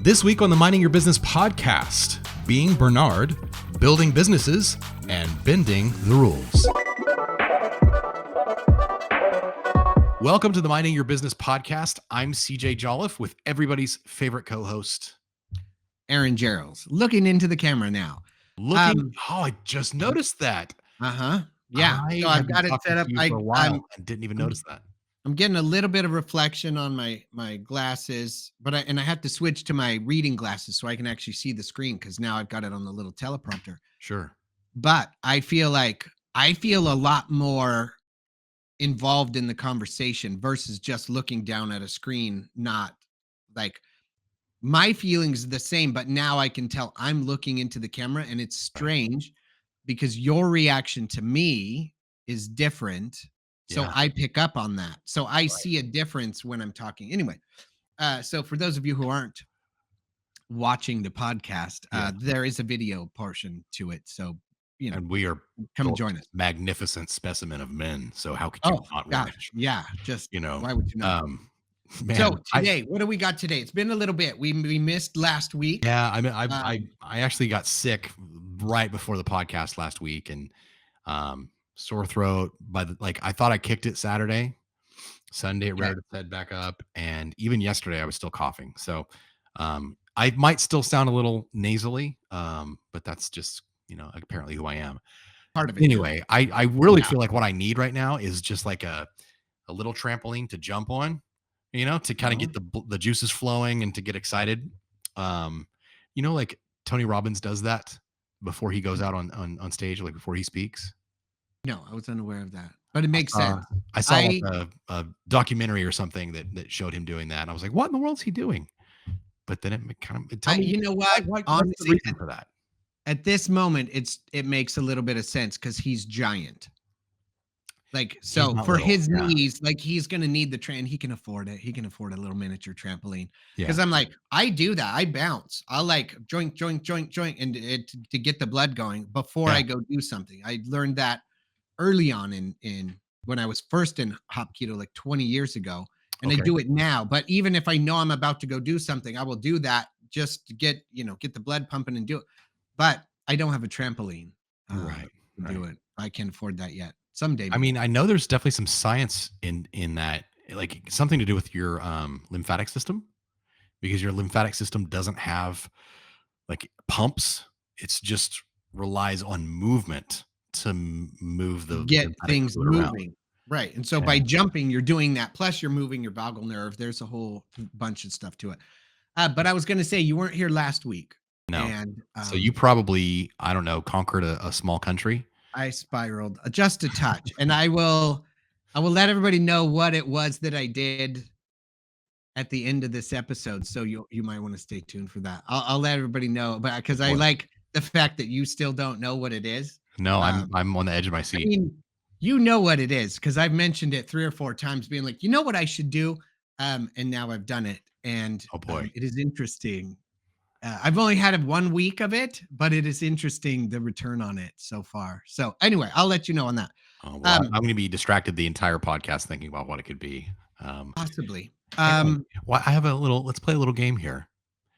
This week on the Minding Your Business podcast, being Bernard, building businesses, and bending the rules. Welcome to the Minding Your Business podcast. I'm CJ Jolliffe with everybody's favorite co-host, Aaron Gerald's looking into the camera now. I just noticed that. Yeah. So I've got it set up. For a while and didn't even notice that. I'm getting a little bit of reflection on my glasses, but I have to switch to my reading glasses so I can actually see the screen because now I've got it on the little teleprompter. Sure. But I feel a lot more involved in the conversation versus just looking down at a screen. Not like my feelings are the same, but now I can tell I'm looking into the camera, and it's strange because your reaction to me is different. So I pick up on that. So I see a difference when I'm talking. Anyway, so for those of you who aren't watching the podcast, there is a video portion to it. So, and we are come join us. Magnificent specimen of men. So how could you not watch? Yeah, just why would you not? Man, so today, what do we got today? It's been a little bit. We missed last week. Yeah, I mean, I actually got sick right before the podcast last week, and sore throat. I thought I kicked it Saturday, Sunday it reared its head back up, and even yesterday I was still coughing. So I might still sound a little nasally, but that's just apparently who I am. Part of it. Anyway, I really feel like what I need right now is just like a little trampoline to jump on. To kind of get the juices flowing and to get excited. Like Tony Robbins does that before he goes out on stage, like before he speaks. No, I was unaware of that, but it makes sense. I saw a documentary or something that showed him doing that, and I was like, "What in the world is he doing?" But then it told me, you know what? Honestly, reason for that. At this moment, it makes a little bit of sense because he's giant. So for his knees, he's going to need the train. He can afford it. He can afford a little miniature trampoline. Because I'm like, I do that. I bounce. I'll joint, and to get the blood going before I go do something. I learned that early on in when I was first in Hop Keto, like 20 years ago. And I do it now. But even if I know I'm about to go do something, I will do that just to get the blood pumping and do it. But I don't have a trampoline to do it. I can't afford that yet. Someday. I mean, I know there's definitely some science in that, like something to do with your lymphatic system, because your lymphatic system doesn't have like pumps. It's just relies on movement to move get things moving. Around. Right. And so by jumping, you're doing that. Plus you're moving your vagal nerve. There's a whole bunch of stuff to it. But I was going to say, you weren't here last week. No. And so you probably, I don't know, conquered a small country. I spiraled just a touch, and I will let everybody know what it was that I did at the end of this episode. So you might want to stay tuned for that. I'll let everybody know, but because I like the fact that you still don't know what it is. No, I'm on the edge of my seat. I mean, you know what it is because I've mentioned it 3 or 4 times, being like, what I should do, and now I've done it, and oh boy, it is interesting. I've only had 1 week of it, but it is interesting, the return on it so far. So anyway, I'll let you know on that. Oh, well, I'm going to be distracted the entire podcast thinking about what it could be. Possibly. Let's play a little game here.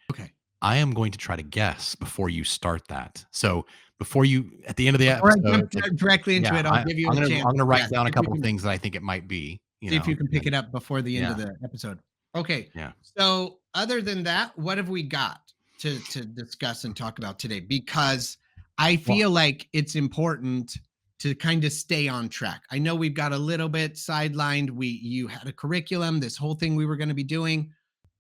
Okay. I am going to try to guess before you start that. So at the end of the episode, I jump directly into it, I'll give you a chance. I'm going to write down a couple of things that I think it might be. See if you can pick it up before the end of the episode. Okay. Yeah. So other than that, what have we got to discuss and talk about today? Because I feel like it's important to kind of stay on track. I know we've got a little bit sidelined. You had a curriculum, this whole thing we were going to be doing.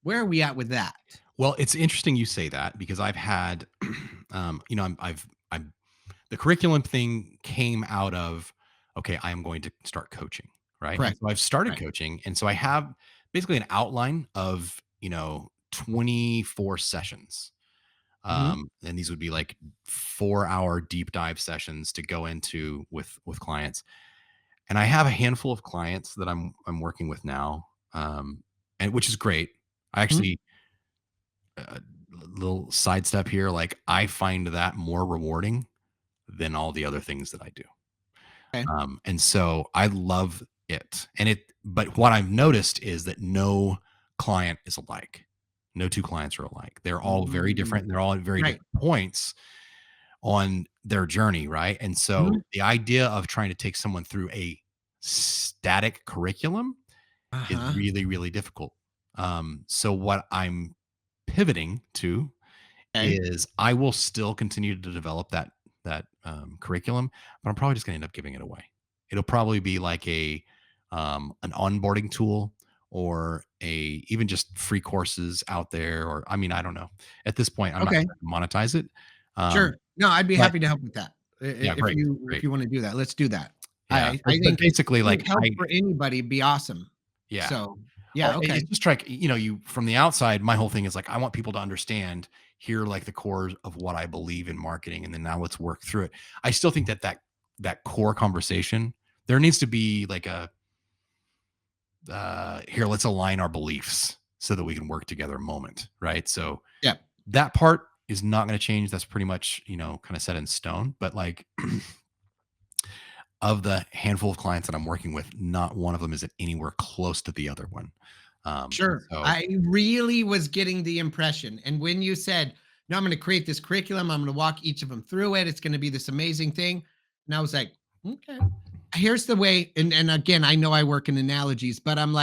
Where are we at with that? Well, it's interesting you say that because I've had, the curriculum thing came out of, okay, I am going to start coaching, right? Correct. So I've started coaching. And so I have basically an outline of, 24 sessions. And these would be like 4-hour deep dive sessions to go into with clients. And I have a handful of clients that I'm working with now, and which is great. I actually, a little sidestep here, like I find that more rewarding than all the other things that I do. Okay. And so I love it. But what I've noticed is that no client is alike. No two clients are alike. They're all very different. Mm, They're all at very right. different points on their journey, right? And so Mhm. the idea of trying to take someone through a static curriculum is Uh-huh. really, really difficult. So what I'm pivoting to Okay. is I will still continue to develop that curriculum, but I'm probably just gonna end up giving it away. It'll probably be like an onboarding tool or a even just free courses out there, or I mean, I don't know. At this point, I'm not Okay. trying to monetize it. Sure. No, I'd be But happy to help with that. yeah, If great, if great. you wanna do that, let's do that. Yeah, I but basically, think like, help for anybody be awesome. yeah. So, Well, yeah, okay. it's just like, you from the outside, my whole thing is like, I want people to understand, hear like the core of what I believe in marketing, and then now let's work through it. I still think that core conversation, there needs to be like here, let's align our beliefs so that we can work together moment, right? So Yeah. that part is not going to change. That's pretty much, kind of set in stone. But like of the handful of clients that I'm working with, not one of them is anywhere close to the other one. And Sure. so I really was getting the impression. And when you said, no, I'm going to create this curriculum, I'm going to walk each of them through it. It's going to be this amazing thing. And I was like, okay. Here's the way. And again, I know I work in analogies, but I'm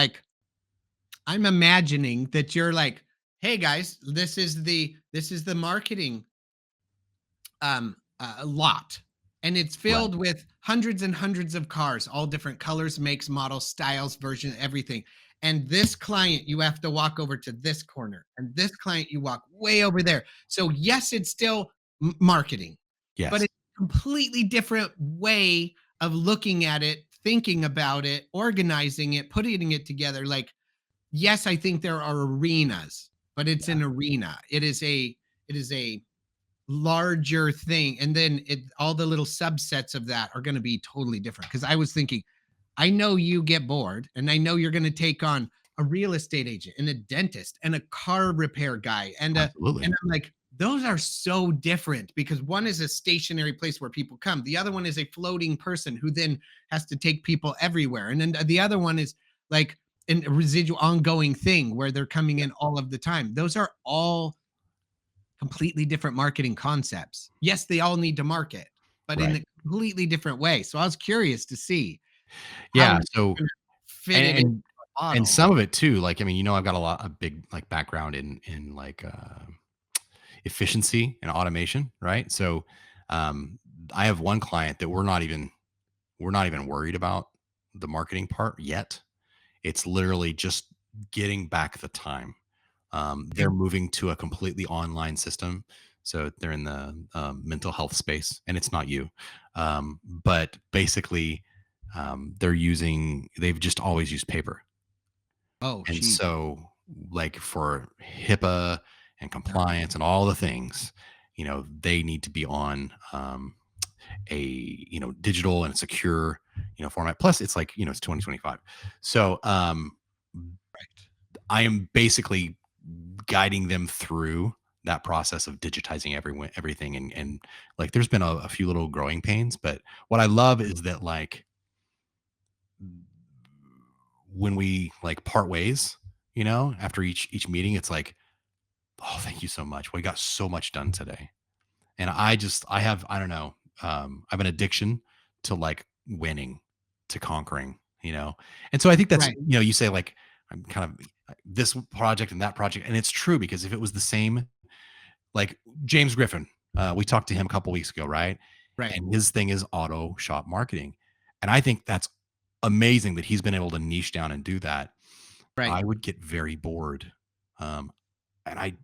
imagining that you're like, hey guys, this is the marketing lot, and it's right. filled with hundreds and hundreds of cars, all different colors, makes, models, styles, version, everything. And this client, you have to walk over to this corner, and this client, you walk way over there. So yes, it's still marketing, but Yes. it's a completely different way of looking at it, thinking about it, organizing it, putting it together. Like, yes, I think there are arenas, but it's Yeah. an arena. It is a larger thing, and then all the little subsets of that are going to be totally different. Because I was thinking, I know you get bored, and I know you're going to take on a real estate agent and a dentist and a car repair guy, Absolutely. and I'm like, those are so different, because one is a stationary place where people come, the other one is a floating person who then has to take people everywhere, and then the other one is like a residual ongoing thing where they're coming Yeah. in all of the time. Those are all completely different marketing concepts. Yes, they all need to market, but in Right. a completely different way. So I was curious to see how Yeah. you're So gonna fit and it in and a and model. some of it too, like, I mean, I've got a big like background in like efficiency and automation, right? So um I have one client that we're not even worried about the marketing part yet. It's literally just getting back the time. They're Okay. moving to a completely online system. So they're in the mental health space, and it's not you. But basically, they've just always used paper. Oh, And geez. so, like for HIPAA and Yeah. compliance and all the things, they need to be on a digital and secure format. Plus, it's like it's 2025. So Right. I am basically guiding them through that process of digitizing everything, and like there's been a few little growing pains, but what I love is that like when we like part ways, after each meeting, it's like, oh, thank you so much. We got so much done today. And I don't know, I have an addiction to like winning, to conquering, And so I think that's, Right. you say like, I'm kind of this project and that project. And it's true because if it was the same, like James Griffin, we talked to him a couple weeks ago, right? Right. And his thing is auto shop marketing. And I think that's amazing that he's been able to niche down and do that. Right. I would get very bored. Um, and I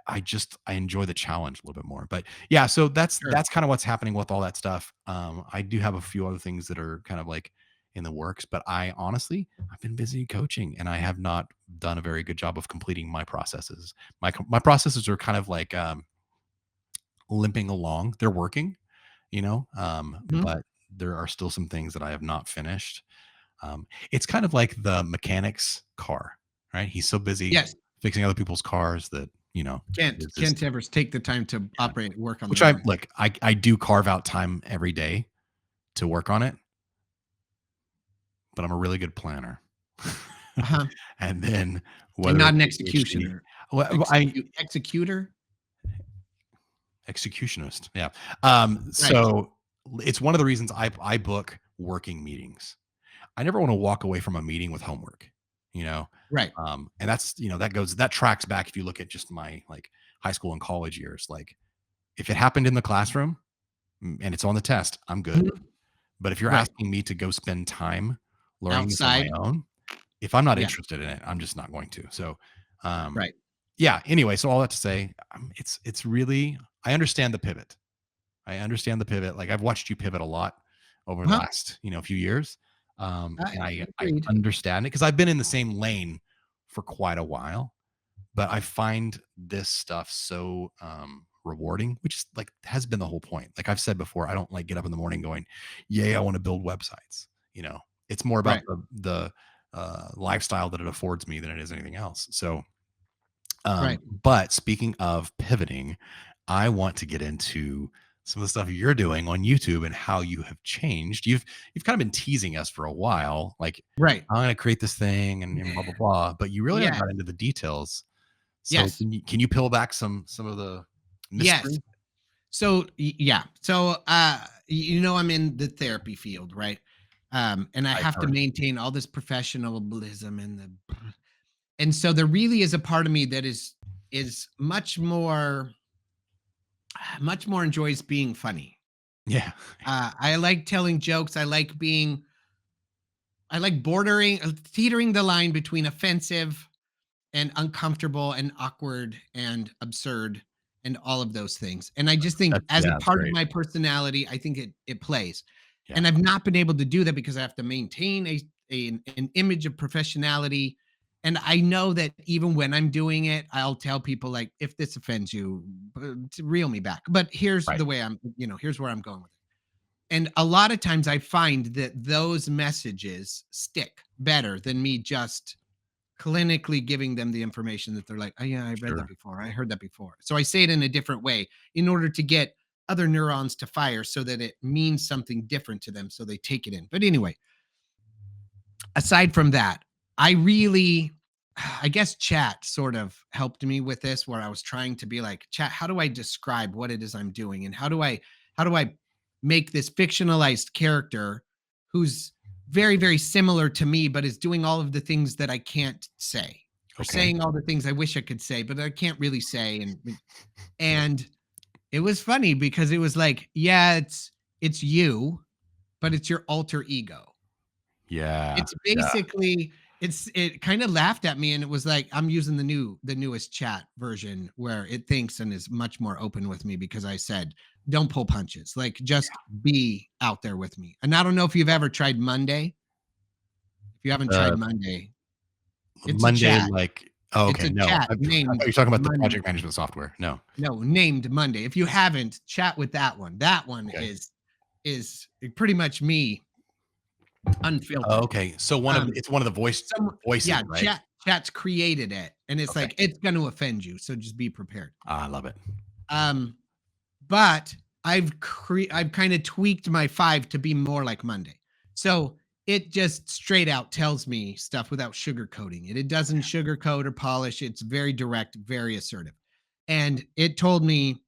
I enjoy the challenge a little bit more. But yeah, so that's Sure. that's kind of what's happening with all that stuff. I do have a few other things that are kind of like in the works, but I've been busy coaching and I have not done a very good job of completing my processes. My processes are kind of like limping along. They're working, Mhm. but there are still some things that I have not finished. It's kind of like the mechanic's car, right? He's so busy Yes. fixing other people's cars that, Can't there's this can't ever take the time to yeah, operate work on which their I own. like, I do carve out time every day to work on it, but I'm a really good planner. Uh-huh. And then And whether not it's an ADHD, executioner. Well, I Executor? executionist, yeah. Right, So it's one of the reasons I book working meetings. I never wanna walk away from a meeting with homework, you know? right. And that's, that tracks back if you look at just my, like, high school and college years, like, if it happened in the classroom, and it's on the test, I'm good. Mhm. But if you're Right. asking me to go spend time learning this on my Outside. own, if I'm not Yeah, interested in it, I'm just not going to. So, um, right. yeah, anyway, so all that to say, it's really, I understand the pivot. I understand the pivot. Like, I've watched you pivot a lot over the Uh-huh. last, few years. I And I agreed. understand it because I've been in the same lane for quite a while, but I find this stuff so rewarding, which is like has been the whole point. Like I've said before, I don't like get up in the morning going, "Yay, I want to build websites." It's more about Right. the lifestyle that it affords me than it is anything else. So, Right. but speaking of pivoting, I want to get into some of the stuff you're doing on YouTube and how you have changed. You've kind of been teasing us for a while, like Right. I'm going to create this thing and blah blah blah, but you really haven't Yeah. got into the details. So Yes. can you peel back some of the Yes. mystery? So, yeah. So, I'm in the therapy field, right? And I I've have to heard. maintain all this professionalism and so there really is a part of me that is much more enjoys being funny. Yeah. I like telling jokes. I like bordering, teetering the line between offensive and uncomfortable and awkward and absurd and all of those things. And I just think as a That's part of great. my personality, I think it plays. Yeah. And I've not been able to do that because I have to maintain an image of professionality. And I know that even when I'm doing it, I'll tell people like, if this offends you, to reel me back. But here's Right. the way here's where I'm going with it. And a lot of times I find that those messages stick better than me just clinically giving them the information that they're like, "Oh, yeah, I read that Sure. before. I heard that before." So I say it in a different way in order to get other neurons to fire so that it means something different to them so they take it in. But anyway, aside from that, I really I guess chat sort of helped me with this where I was trying to be like, "Chat, how do I describe what it is I'm doing and how do I make this fictionalized character who's very very similar to me but is doing all of the things that I can't say or Okay. saying all the things I wish I could say but I can't really say and it was funny because it was like, yeah, it's you, but it's your alter ego. Yeah. It's Yeah. basically it kind of laughed at me and it was like I'm using the newest chat version where it thinks and is much more open with me because I said, "Don't pull punches. Like just be out there with me." And I don't know if you've ever tried Monday. If you haven't tried Uh, Monday, it's a Monday, chat. like, oh, It's okay. a No, chat I thought you named were talking about the Mon project management software. No. no, named Monday. If you haven't, chat with that one. That one Okay. is pretty much me Oh, unfiltered. okay. So Um it's one of the Some voices, yeah, right? chat's created it, and it's Okay. like, it's gonna offend you, so just be prepared. I love it. Um, but I've kinda tweaked my 5 to be more like Monday. So, it just straight out tells me stuff without sugarcoating it. It doesn't sugarcoat or polish, it's very direct, very assertive. And it told me,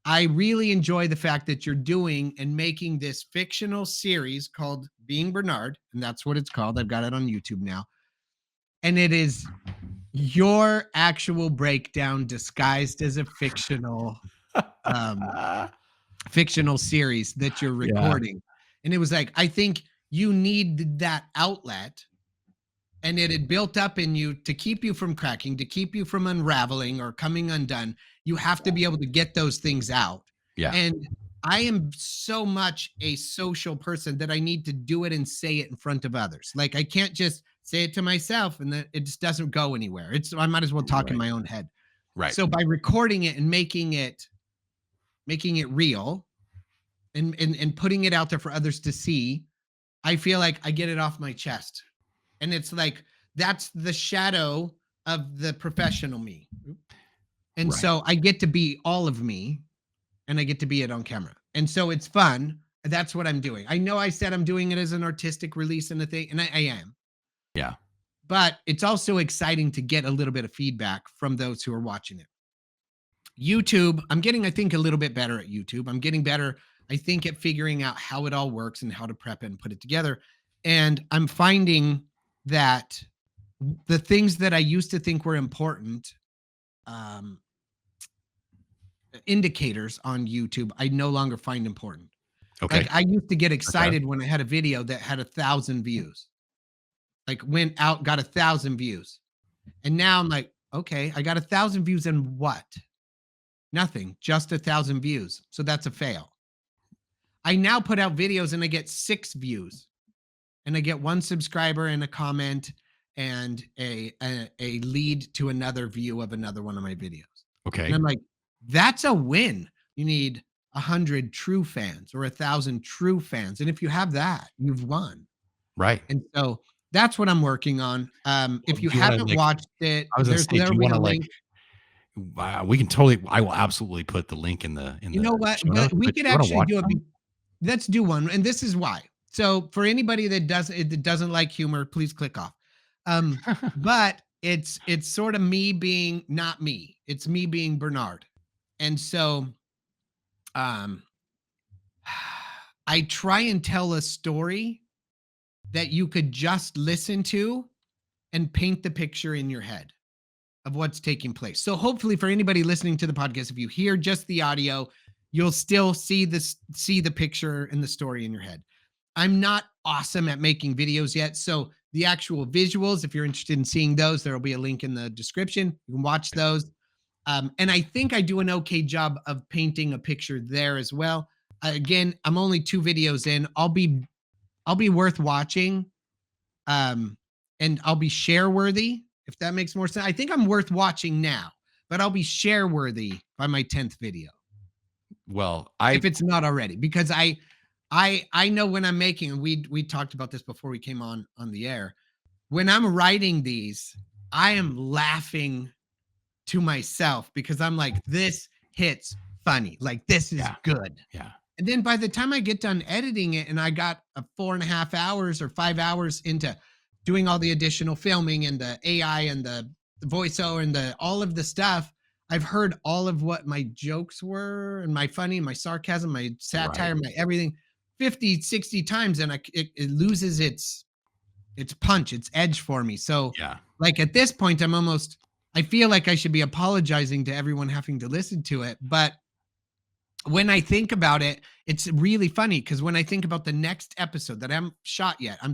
"I really enjoy the fact that you're doing and making this fictional series called Being Bernard," and that's what it's called, I've got it on YouTube now, and it is your actual breakdown disguised as a um fictional series that you're Yeah. recording. And it was like, I think you need that outlet and it had built up in you to keep you from cracking, to keep you from unraveling or coming undone. You have to be able to get those things out. Yeah. And I am so much a social person that I need to do it and say it in front of others. Like I can't just say it to myself and then it just doesn't go anywhere. It's I might as well talk in Right. my own head. Right. So by recording it and making it real and putting it out there for others to see, I feel like I get it off my chest. And it's like that's the shadow of the professional me. And Right. so I get to be all of me and I get to be it on camera. And so it's fun. That's what I'm doing. I know I said I'm doing it as an artistic release and a thing, and I am. Yeah. but it's also exciting to get a little bit of feedback from those who are watching it. YouTube, I'm getting, I think, a little bit better at YouTube. I'm getting better, I think, at figuring out how it all works and how to prep it and put it together. And I'm finding that the things that I used to think were important, um, indicators on YouTube, I no longer find important. Like Okay. I used to get Okay. excited when I had a video that had 1,000 views, like went out, got 1,000 views. And now I'm like, okay, I got 1,000 views and what? Nothing, just 1,000 views. So that's a fail. I now put out videos and I get 6 views and I get one subscriber and a comment and a lead to another view of another one of my videos. And Okay. I'm like, that's a win. You need 100 true fans or 1,000 true fans. And if you have that, you've won. Right. And so that's what I'm working on. Well, If you do you want to haven't like, watched it, I was gonna say, do there'll you be want a to like, link. we can totally, I will absolutely put the link in You the know what? show But notes, we but do could you want to actually watch do it. them? Let's do one, and this is why. So for anybody that doesn't like humor, please click off. But it's sort of me being not me. It's me being Bernard, and so um, I try and tell a story that you could just listen to and paint the picture in your head of what's taking place. So hopefully for anybody listening to the podcast, if you hear just the audio, you'll still see the picture and the story in your head. I'm not awesome at making videos yet. So the actual visuals, if you're interested in seeing those, there'll be a link in the description. You can watch those. And I think I do an okay job of painting a picture there as well. Again, I'm only 2 videos in. I'll be worth watching, um, and I'll be share worthy if that makes more sense. I think I'm worth watching now, but I'll be share worthy by my 10th video Well, if I it's not already, because I know when I'm making, and we talked about this before we came on the air. When I'm writing these, I am laughing to myself because I'm like, this hits funny. Like this is yeah, good. yeah, And then by the time I get done editing it and I got a 4.5 hours or 5 hours into doing all the additional filming and the AI and the voiceover and the all of the stuff, I've heard all of what my jokes were and my funny, my sarcasm, my right, satire, my everything 50, 60 times, and it loses its punch, its edge for me. So yeah, like at this point, I feel like I should be apologizing to everyone having to listen to it, but when I think about it, it's really funny because when I think about the next episode that I haven't shot yet, I'm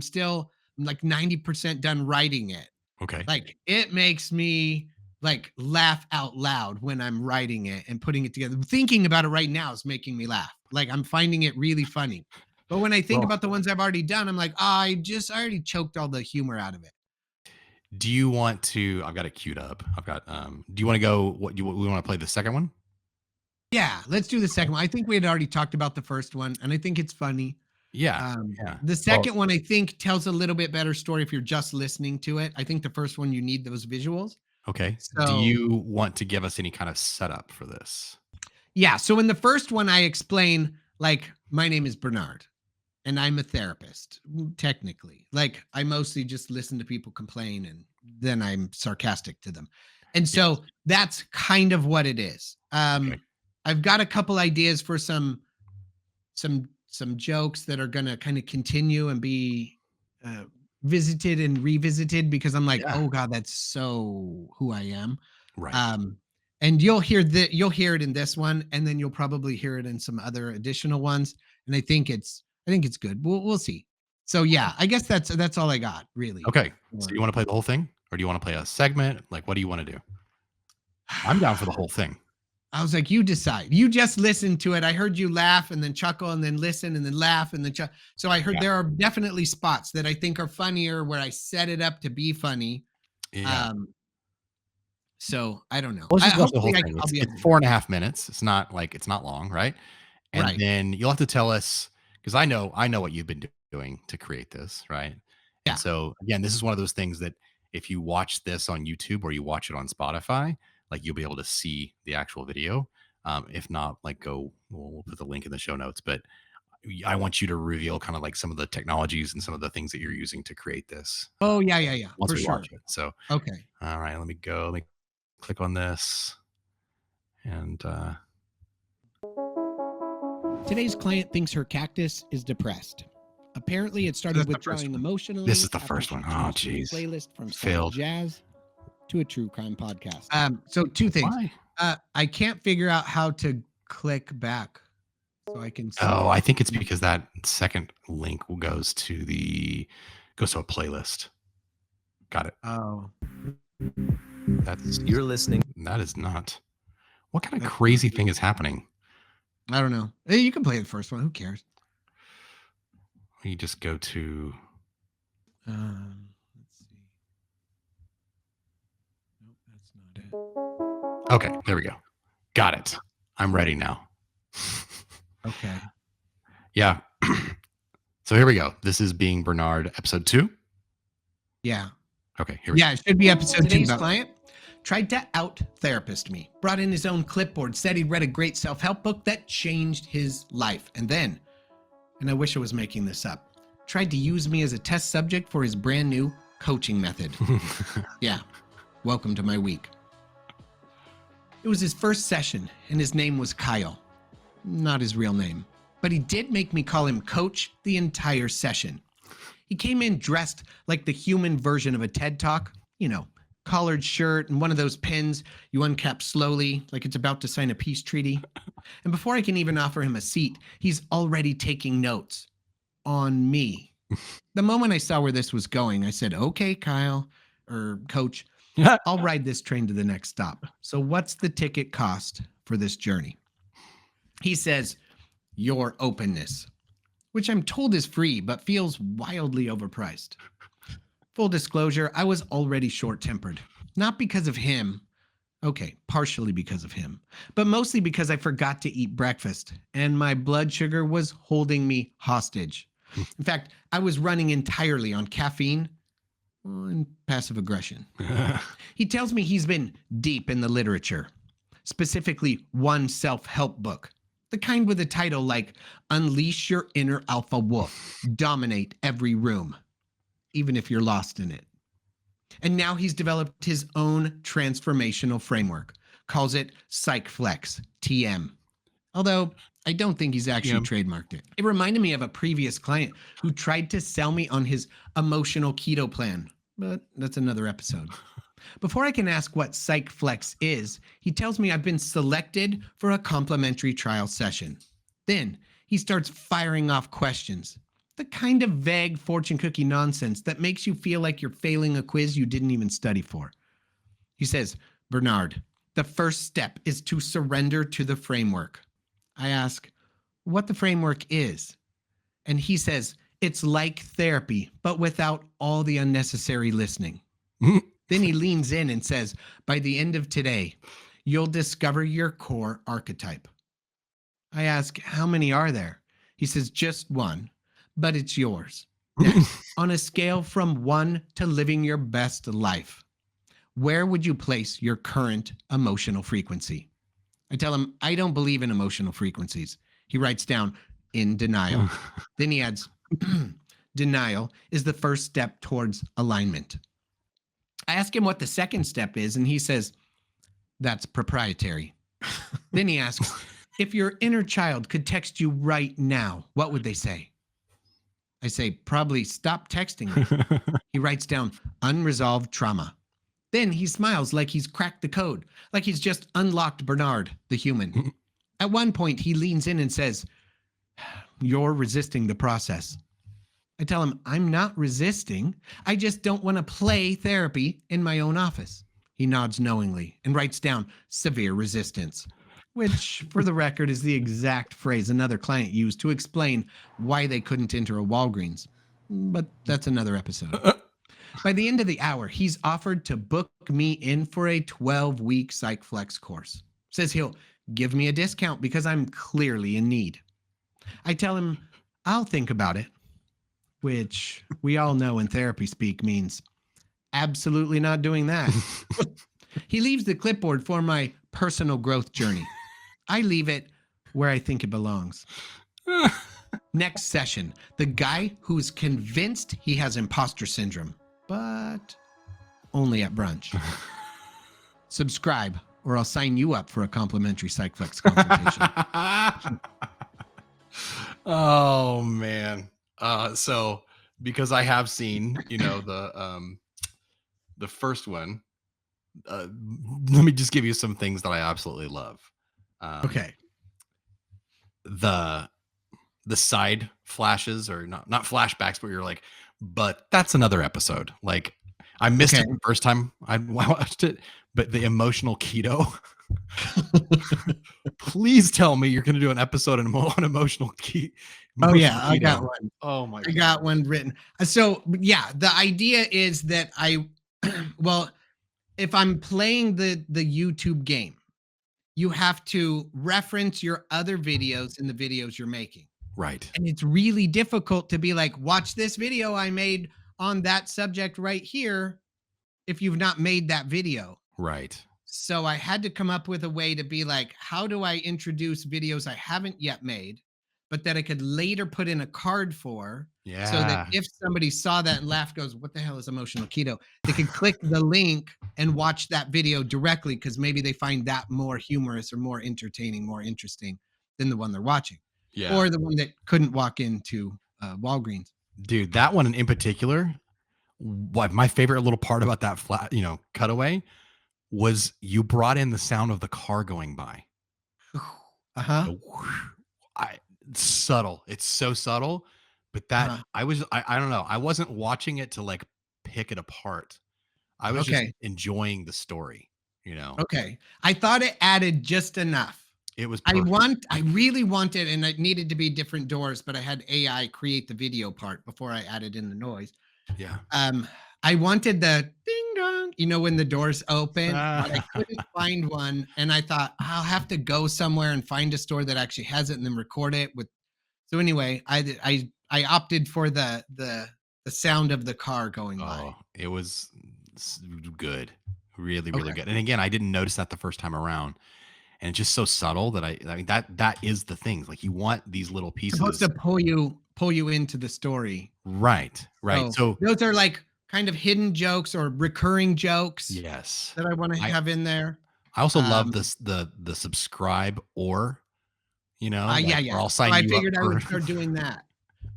like 90% done writing it. okay. Like it makes me like laugh out loud when I'm writing it and putting it together. Thinking about it right now is making me laugh. Like I'm finding it really funny. But when I think Well, about the ones I've already done, I'm like, oh, I already choked all the humor out of it. do you want to? I've got it queued up. I've got. Do you want to go? What do you? We want to play the second one? Yeah, let's do the second one. I think we had already talked about the first one, and I think it's funny. Yeah, yeah. The Well, second one, I think, tells a little bit better story if you're just listening to it. I think the first one, you need those visuals. okay. Do So, you want to give us any kind of setup for this? yeah. So, in the first one, I explain, like, my name is Bernard and I'm a therapist, technically. Like, I mostly just listen to people complain and then I'm sarcastic to them. And Yes. so that's kind of what it is. Okay. I've got a couple ideas for some jokes that are gonna kind of continue and be uh, visited and revisited because I'm like, Yeah. oh god, that's so who I am. Right. Um, and you'll hear it in this one, and then you'll probably hear it in some other additional ones. And I think it's good. We'll see. So yeah, I guess that's all I got really. Okay. So For- you want to play the whole thing, or do you want to play a segment? Like, what do you want to do? I'm down for the whole thing. I was like, you decide. You just listen to it. I heard you laugh and then chuckle and then listen and then laugh and then chuckle. So I heard Yeah. there are definitely spots that I think are funnier where I set it up to be funny. Yeah. Um, so I don't know. Well, let's I just watch the whole hopefully thing. I'll be able It's to do 4.5 minutes. It's not like it's not long, right? it. And Right. then you'll have to tell us because I know what you've been doing to create this, right? And Yeah. so again, this is one of those things that if you watch this on YouTube or you watch it on Spotify, like you'll be able to see the actual video. If not, like we'll put the link in the show notes. But I want you to reveal kind of like some of the technologies and some of the things that you're using to create this Oh, yeah, yeah, yeah, once for we watch sure. it. So, Okay. all right, let me go. Let me click on this. And Today's client thinks her cactus is depressed. Apparently, it So started that's the first withdrawing one. this emotionally is the after first she one. Oh, changed her geez. playlist from sad Failed. jazz to a true crime podcast. So two things. Why? I can't figure out how to click back so I can see Oh, it. I think it's because that second link goes to a playlist. Got it. Oh, You're listening. That is not. What kind of that's crazy thing is happening? I don't know. Hey, you can play the first one. Who cares? You just go to. Let's see. Nope, that's not it. Okay, there we go. Got it. I'm ready now. Okay. Yeah. So here we go. This is Being Bernard, episode 2. Yeah. Okay, here we go. Yeah, it should be episode 2. Today's client tried to out-therapist me, brought in his own clipboard, said he'd read a great self-help book that changed his life, and then, and I wish I was making this up, tried to use me as a test subject for his brand new coaching method. Yeah, welcome to my week. It was his first session, and his name was Kyle. Not his real name, but he did make me call him Coach the entire session. He came in dressed like the human version of a TED Talk, collared shirt and one of those pins you uncap slowly like it's about to sign a peace treaty. And before I can even offer him a seat, he's already taking notes on me. The moment I saw where this was going, I said, okay, Kyle, or Coach, I'll ride this train to the next stop. So what's the ticket cost for this journey? He says, your openness, which I'm told is free, but feels wildly overpriced. Full disclosure, I was already short-tempered. Not because of him. Okay, partially because of him, but mostly because I forgot to eat breakfast, and my blood sugar was holding me hostage. In fact, I was running entirely on caffeine and passive aggression. He tells me he's been deep in the literature, specifically one self-help book, the kind with a title like Unleash Your Inner Alpha Wolf, Dominate Every Room, even if you're lost in it. And now he's developed his own transformational framework, calls it PsychFlex, TM. Although I don't think he's actually trademarked it. It reminded me of a previous client who tried to sell me on his emotional keto plan, but that's another episode. Before I can ask what PsychFlex is, he tells me I've been selected for a complimentary trial session. Then he starts firing off questions, the kind of vague fortune cookie nonsense that makes you feel like you're failing a quiz you didn't even study for. He says, Bernard, the first step is to surrender to the framework. I ask what the framework is. And he says, it's like therapy, but without all the unnecessary listening. Then he leans in and says, by the end of today, you'll discover your core archetype. I ask, how many are there? He says, just one, but it's yours. Next, on a scale from 1 to living your best life, where would you place your current emotional frequency? I tell him, I don't believe in emotional frequencies. He writes down, in denial. Then he adds, denial is the first step towards alignment. I ask him what the second step is, and he says, that's proprietary. Then he asks, if your inner child could text you right now, what would they say? I say, probably stop texting me. He writes down, unresolved trauma. Then he smiles like he's cracked the code, like he's just unlocked Bernard, the human. At one point, he leans in and says, you're resisting the process. I tell him, I'm not resisting. I just don't want to play therapy in my own office. He nods knowingly and writes down severe resistance, which, for the record, is the exact phrase another client used to explain why they couldn't enter a Walgreens. But that's another episode. By the end of the hour, he's offered to book me in for a 12-week PsychFlex course. Says he'll give me a discount because I'm clearly in need. I tell him, I'll think about it, which we all know in therapy speak means absolutely not doing that. He leaves the clipboard for my personal growth journey. I leave it where I think it belongs. Next session, the guy who's convinced he has imposter syndrome, but only at brunch. Subscribe, or I'll sign you up for a complimentary PsychFlex consultation. Oh man. So because I have seen, the first one, let me just give you some things that I absolutely love. Okay. The side flashes, or not flashbacks, but you're like, but that's another episode. Like, I missed it the first time I watched it, but the emotional keto. Please tell me you're going to do an episode on emotional keto. Oh yeah, I got one. Oh my God. I got one written. So yeah, the idea is that well, if I'm playing the YouTube game, you have to reference your other videos in the videos you're making. Right. And it's really difficult to be like, watch this video I made on that subject right here if you've not made that video. Right. So I had to come up with a way to be like, how do I introduce videos I haven't yet made, but that I could later put in a card for? Yeah. So that if somebody saw that and laughed, goes, what the hell is emotional keto? They could click the link and watch that video directly, because maybe they find that more humorous or more entertaining, more interesting than the one they're watching. Yeah. Or the one that couldn't walk into Walgreens. Dude, that one in particular, what my favorite little part about that cutaway was you brought in the sound of the car going by. Uh-huh. It's subtle. It's so subtle, but that I don't know. I wasn't watching it to like pick it apart. I was just enjoying the story, Okay. I thought it added just enough. It was perfect. I really wanted, and it needed to be different doors, but I had AI create the video part before I added in the noise. Yeah. I wanted the ding dong, when the doors open, but I couldn't find one. And I thought I'll have to go somewhere and find a store that actually has it and then record it with. So anyway, I opted for the sound of the car going by. It was good. Really, really good. And again, I didn't notice that the first time around. And it's just so subtle that I mean that is the thing. Like, you want these little pieces. It's supposed to pull you into the story. Right. So those are like kind of hidden jokes or recurring jokes. Yes. That I want to have in there. I also love this the subscribe or Yeah. I'll sign I you figured up I for... would start doing that.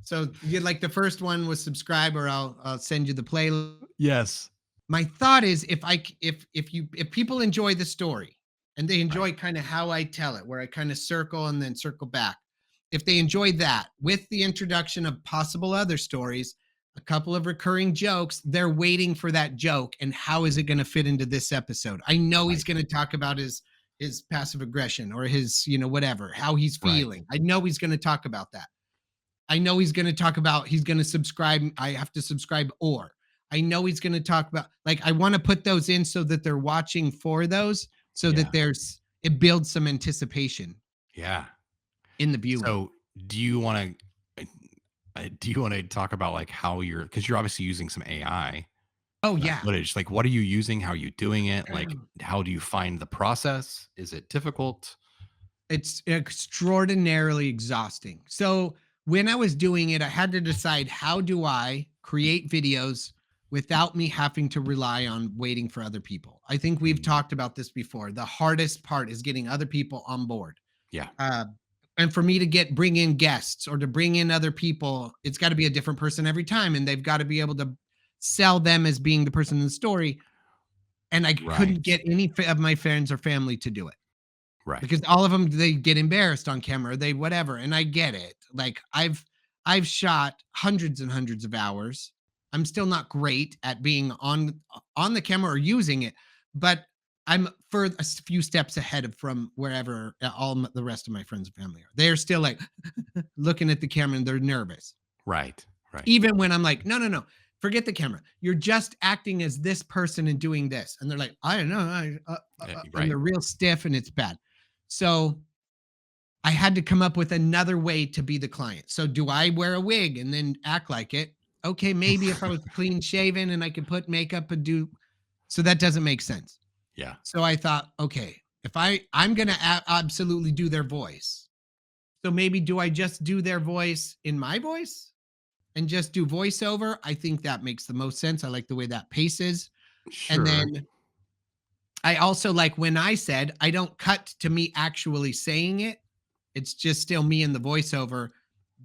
So you like the first one was subscribe, or I'll send you the playlist. Yes. My thought is if people enjoy the story and they enjoy kind of how I tell it, where I kind of circle and then circle back. If they enjoy that with the introduction of possible other stories, a couple of recurring jokes, they're waiting for that joke. And how is it going to fit into this episode? I know he's going to talk about his passive aggression or his, whatever, how he's feeling. I know he's going to talk about that. I know he's going to talk about, he's going to subscribe. I have to subscribe, or I know he's going to talk about, like, I want to put those in so that they're watching for those, so that it builds some anticipation. Yeah. In the viewing. So do you want to talk about like how because you're obviously using some AI. Oh yeah. Footage. Like, what are you using? How are you doing it? Like, how do you find the process? Is it difficult? It's extraordinarily exhausting. So when I was doing it, I had to decide, how do I create videos without me having to rely on waiting for other people? I think we've talked about this before. The hardest part is getting other people on board. Yeah. And for me to bring in guests or to bring in other people, it's got to be a different person every time. And they've got to be able to sell them as being the person in the story. And I couldn't get any of my friends or family to do it. Right. Because all of them, they get embarrassed on camera, they whatever. And I get it. Like, I've shot hundreds and hundreds of hours. I'm still not great at being on the camera or using it, but I'm for a few steps ahead from wherever all the rest of my friends and family are. They're still like looking at the camera and they're nervous. Right. Even when I'm like, no, forget the camera. You're just acting as this person and doing this. And they're like, I don't know. And they're real stiff and it's bad. So I had to come up with another way to be the client. So do I wear a wig and then act like it? Okay, maybe if I was clean shaven and I could put makeup and do, so that doesn't make sense. Yeah. So I thought, okay, if I'm going to absolutely do their voice. So maybe do I just do their voice in my voice and just do voiceover? I think that makes the most sense. I like the way that paces. And Sure. then I also like when I said I don't cut to me actually saying it. It's just still me in the voiceover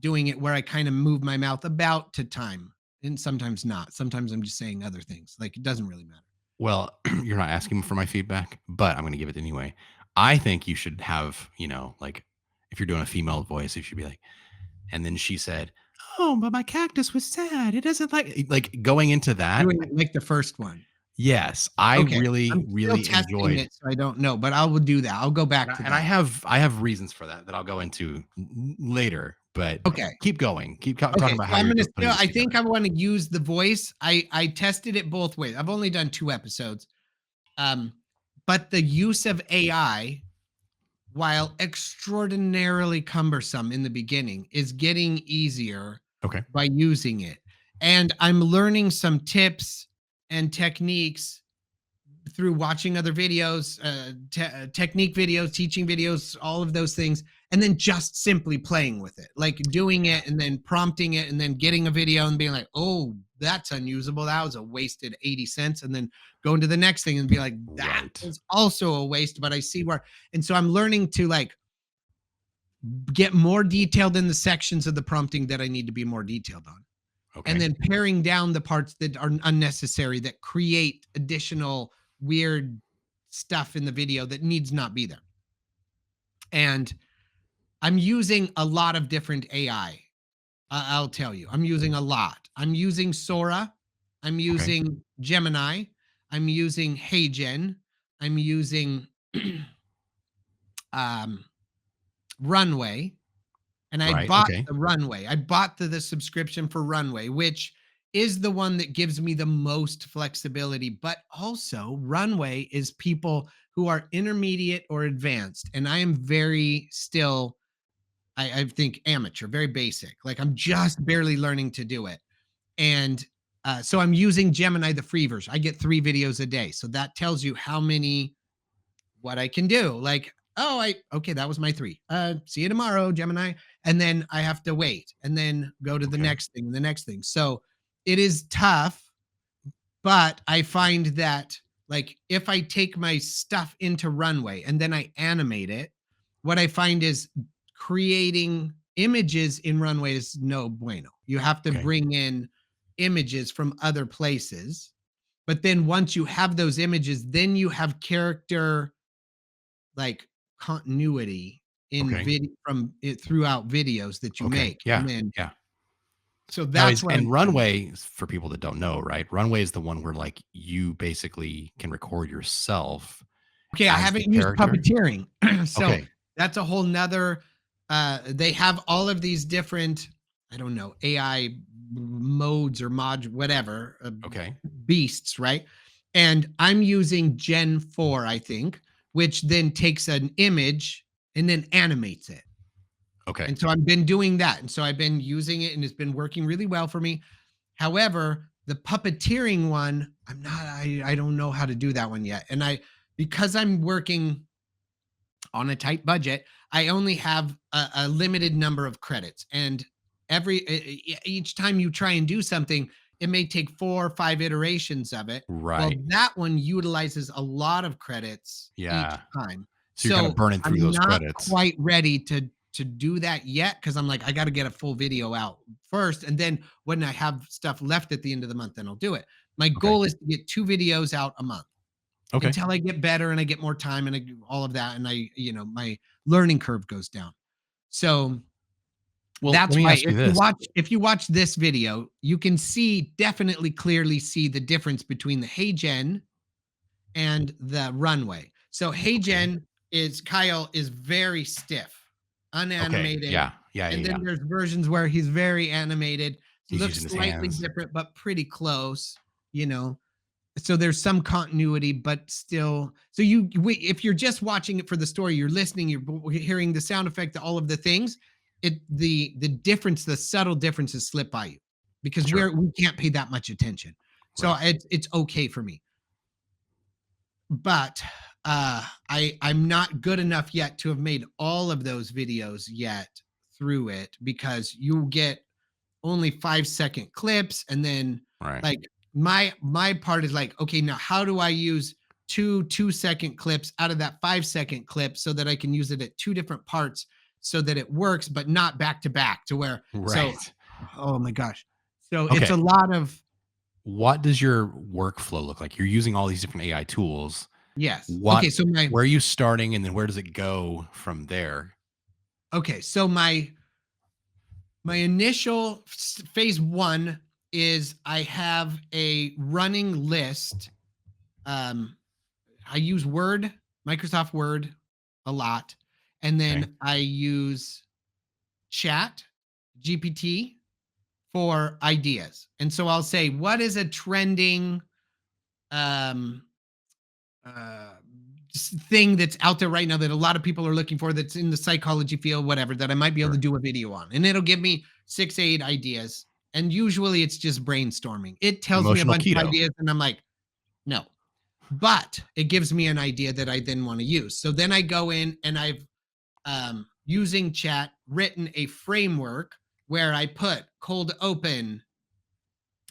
doing it where I kind of move my mouth about to time. And sometimes not. Sometimes I'm just saying other things. Like it doesn't really matter. Well, you're not asking for my feedback, but I'm going to give it anyway. I think you should have, like if you're doing a female voice, you should be like, and then she said, "Oh, but my cactus was sad. It doesn't like going into that." Doing it like the first one. Yes, I Okay. really, I'm still really testing enjoyed. it, so I don't know, but I will do that. I'll go back to And I that. have reasons for that I'll go into later. But Okay. keep going. Keep Okay, talking about so how I'm you're gonna putting still this I together. think I wanna use the voice. I tested it both ways. I've only done 2 episodes. Um, but the use of AI, while extraordinarily cumbersome in the beginning, is getting easier Okay. by using it. And I'm learning some tips and techniques through watching other videos, technique videos, teaching videos, all of those things, and then just simply playing with it, like doing Yeah. it and then prompting it and then getting a video and being like, oh, that's unusable. That was a wasted 80 cents. And then going to the next thing and be like, that Right. was also a waste, but I see where. And so I'm learning to like get more detailed in the sections of the prompting that I need to be more detailed on. And Okay. then paring down the parts that are unnecessary that create additional weird stuff in the video that needs not be there. And I'm using a lot of different AI. I'll tell you, I'm using a lot. I'm using Sora. I'm Okay. using Gemini. I'm using HeyGen. I'm using um, Runway. And I Right. bought Okay. the Runway. I bought the subscription for Runway, which is the one that gives me the most flexibility. But also, Runway is people who are intermediate or advanced. And I am very still, I think, amateur, very basic. Like I'm just barely learning to do it. And so I'm using Gemini, the free version. I get 3 videos a day. So that tells you how many what I can do. Like, oh, okay, that was my 3. See you tomorrow, Gemini. And then I have to wait and then go to the Okay. next thing, the next thing. So it is tough, but I find that like if I take my stuff into Runway and then I animate it, what I find is creating images in Runway is no bueno. You have to Okay. bring in images from other places. But then once you have those images, then you have character like continuity in Okay. video from it throughout videos that you Okay. make. Yeah. And then Yeah. so Now that's is what I'm and doing. Runway, for people that don't know, right? Runway is the one where like you basically can record yourself Okay, I as the haven't used character. puppeteering. So Okay. that's a whole nother they have all of these different, I don't know, AI modes or mod whatever, Okay. beasts, right? And I'm using Gen 4, I think, which then takes an image and then animates it. Okay. And so I've been doing that. And so I've been using it and it's been working really well for me. However, the puppeteering one, I don't know how to do that one yet. And because I'm working on a tight budget, I only have a limited number of credits. And each time you try and do something, it may take 4 or 5 iterations of it. Well, Right. that one utilizes a lot of credits each Yeah. time. So you're kind of So burning through I'm those not credits. quite ready to do that yet because I'm like, I got to get a full video out first. And then when I have stuff left at the end of the month, then I'll do it. My Okay. goal is to get 2 videos out a month Okay. until I get better and I get more time and I do all of that. And my learning curve goes down. So Well, let that's me why ask you this. if you watch this video, you can definitely clearly see the difference between the HeyGen and the Runway. So Okay. HeyGen is Kyle is very stiff, Okay. unanimated, Yeah. Yeah. Yeah. and then Yeah. there's versions where he's very animated, He's looks using his slightly hands. different but pretty close, you know. So there's some continuity, but still. So if you're just watching it for the story, you're listening, you're hearing the sound effect, all of the things. The difference, the subtle differences slip by you because Sure. we can't pay that much attention. So Right. it's okay for me. But I'm not good enough yet to have made all of those videos yet through it because you get only 5-second clips. And then Right. like my part is like, okay, now how do I use 2 2-second clips out of that 5-second clip so that I can use it at two different parts so that it works, but not back to back to where, so, Right. oh my gosh. So it's Okay. a lot of, What does your workflow look like? You're using all these different AI tools. yes. What Okay. So Where are you starting and then where does it go from there? okay. So my initial phase one is I have a running list. Um, I use Word, Microsoft Word a lot. And Okay. then I use Chat GPT for ideas. And so I'll say, what is a trending um, uh, thing that's out there right now that a lot of people are looking for that's in the psychology field, whatever, that I might be able to Sure. do a video on? And it'll give me 6, 8 ideas. And usually it's just brainstorming. It tells me a Emotional bunch of keto. ideas, and I'm like, no. But it gives me an idea that I then want to use. So then I go in and I've using chat written a framework where I put cold open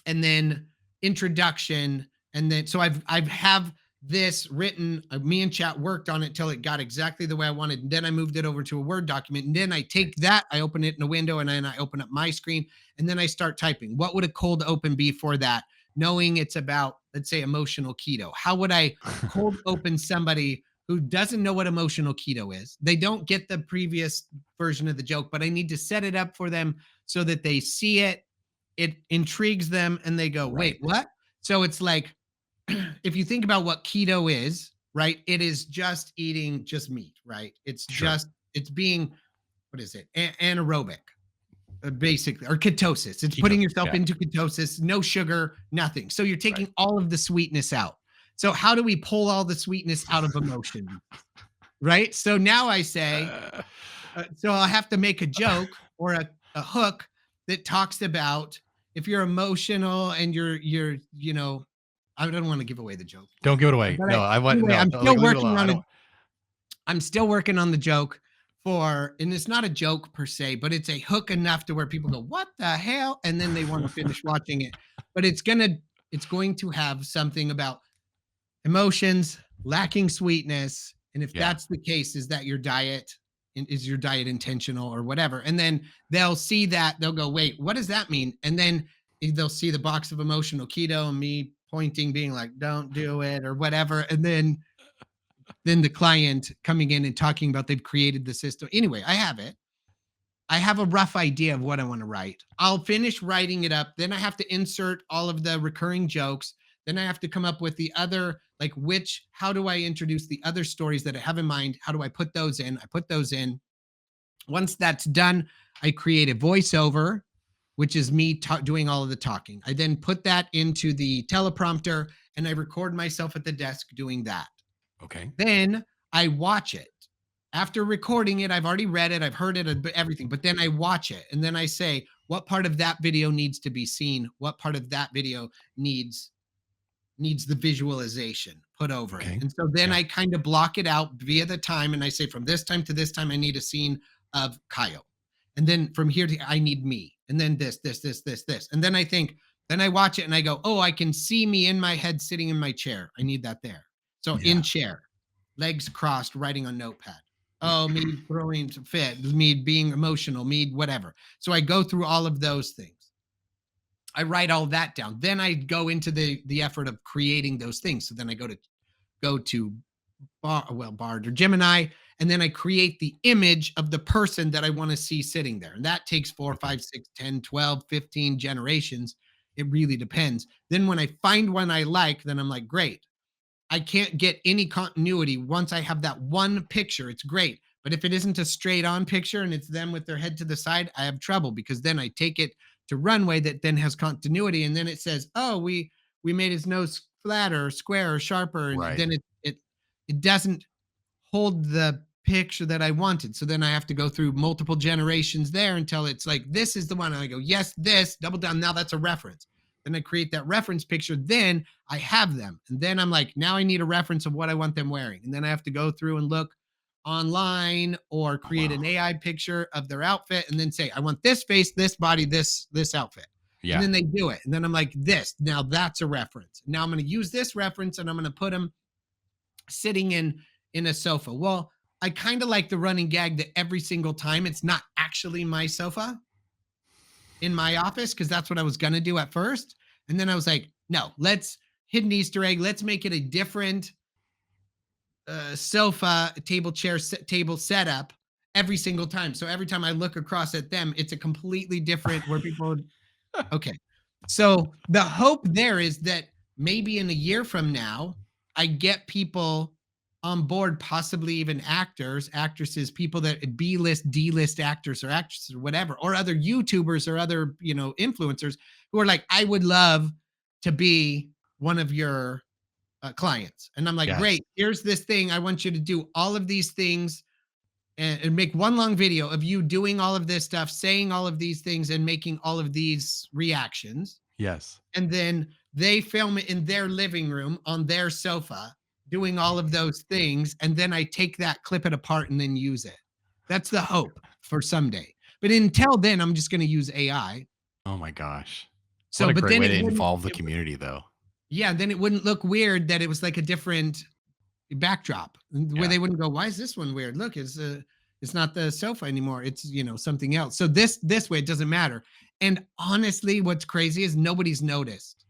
and then introduction, and then so I've have this written. Me and chat worked on it till it got exactly the way I wanted, and then I moved it over to a Word document, and then I take that, I open it in a window, and then I open up my screen, and then I start typing. What would a cold open be for that? Knowing it's about, let's say, emotional keto. How would I cold open somebody who doesn't know what emotional keto is? They don't get the previous version of the joke, but I need to set it up for them so that they see it, it intrigues them, and they go, wait, Right. what? So it's like, if you think about what keto is, right? It is just eating just meat, right? It's Sure. just, it's being, what is it? Anaerobic, basically, or ketosis. It's Keto. putting yourself Yeah. into ketosis, no sugar, nothing. So you're Right. taking all of the sweetness out. So how do we pull all the sweetness out of emotion? Right. So now I say, Uh, so I'll have to make a joke or a hook that talks about if you're emotional and I don't want to give away the joke, don't give it away. but No, I want anyway, no. Like, leave it alone. I don't. I'm still working on the joke and it's not a joke per se, but it's a hook enough to where people go, what the hell? And then they want to finish watching it. But it's going to have something about emotions, lacking sweetness. And if Yeah. that's the case, is your diet intentional or whatever? And then they'll see that, they'll go, wait, what does that mean? And then they'll see the box of emotional keto and me pointing, being like, don't do it or whatever. And then the client coming in and talking about they've created the system. Anyway, I have it. I have a rough idea of what I want to write. I'll finish writing it up. Then I have to insert all of the recurring jokes. Then I have to come up with the other, like, how do I introduce the other stories that I have in mind? How do I put those in? I put those in. Once that's done, I create a voiceover, which is me doing all of the talking. I then put that into the teleprompter and I record myself at the desk doing that. Okay. Then I watch it. After recording it, I've already read it, I've heard it, everything, but then I watch it and then I say, what part of that video needs to be seen? What part of that video needs the visualization put over it? Okay. And so then Yeah. I kind of block it out via the time and I say, from this time to this time, I need a scene of Kyle. And then from here to I need me. And then this. And then then I watch it and I go, oh, I can see me in my head sitting in my chair. I need that there. So Yeah. in chair, legs crossed, writing on notepad. Oh, me throwing to fit, me being emotional, me whatever. So I go through all of those things. I write all that down. Then I go into the effort of creating those things. So then I go to Bard or Gemini, and then I create the image of the person that I want to see sitting there. And that takes 4, 5, 6, 10, 12, 15 generations. It really depends. Then when I find one I like, then I'm like, great. I can't get any continuity once I have that one picture. It's great. But if it isn't a straight on picture and it's them with their head to the side, I have trouble because then I take it to Runway that then has continuity. And then it says, oh, we made his nose flatter or square or sharper. And Right. then it doesn't hold the picture that I wanted. So then I have to go through multiple generations there until it's like, this is the one. And I go, yes, this, double down. Now that's a reference. Then I create that reference picture. Then I have them. And then I'm like, now I need a reference of what I want them wearing. And then I have to go through and look online or Oh, create wow. an AI picture of their outfit and then say, I want this face, this body, this outfit. And Yeah. then they do it. And then I'm like, this, now that's a reference. Now I'm going to use this reference and I'm going to put them sitting in a sofa. Well, I kind of like the running gag that every single time it's not actually my sofa in my office, because that's what I was going to do at first. And then I was like, no, let's hidden Easter egg. Let's make it a different sofa, table, chair, table setup every single time. So every time I look across at them, it's a completely different where people, okay. So the hope there is that maybe in a year from now, I get people on board, possibly even actors, actresses, people that B-list, D-list actors or actresses or whatever, or other YouTubers or other, influencers who are like, I would love to be one of your clients. And I'm like, Yes. great, here's this thing. I want you to do all of these things and make one long video of you doing all of this stuff, saying all of these things and making all of these reactions. Yes. And then they film it in their living room on their sofa, doing all of those things. And then I take that, clip it apart, and then use it. That's the hope for someday. But until then, I'm just going to use AI. Oh my gosh. What So, a but great then way it to wouldn't, involve the community, though. yeah, then it wouldn't look weird that it was like a different backdrop where Yeah. they wouldn't go, why is this one weird? Look, it's not the sofa anymore. It's, something else. So this way it doesn't matter. And honestly, what's crazy is nobody's noticed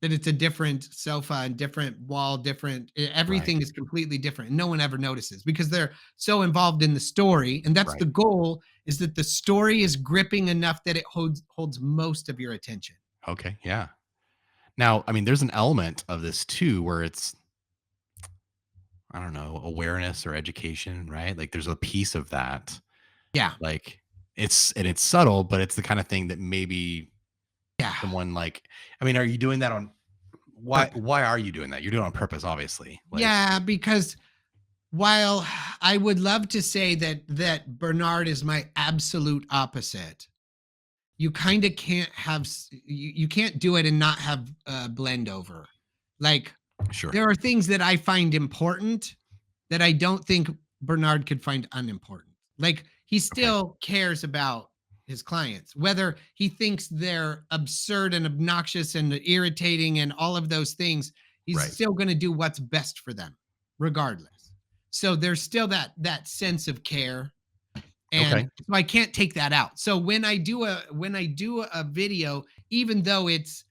that it's a different sofa and different wall, different, Right. everything is completely different. And no one ever notices because they're so involved in the story. And that's the Right. goal, is that the story is gripping enough that it holds most of your attention. Okay. Yeah. Now, I mean, there's an element of this too where it's, I don't know, awareness or education, right? Like there's a piece of that. Yeah. Like it's subtle, but it's the kind of thing that maybe Yeah. someone like, I mean, are you doing that on Purpose. why are you doing that? You're doing it on purpose, obviously. Like, Yeah, because while I would love to say that Bernard is my absolute opposite, you kind of can't you can't do it and not have blend over. Like sure. there are things that I find important that I don't think Bernard could find unimportant. Like he Okay. still cares about his clients, whether he thinks they're absurd and obnoxious and irritating and all of those things, he's Right. still going to do what's best for them regardless. So there's still that sense of care, and Okay. so I can't take that out. So when I do a video, even though it's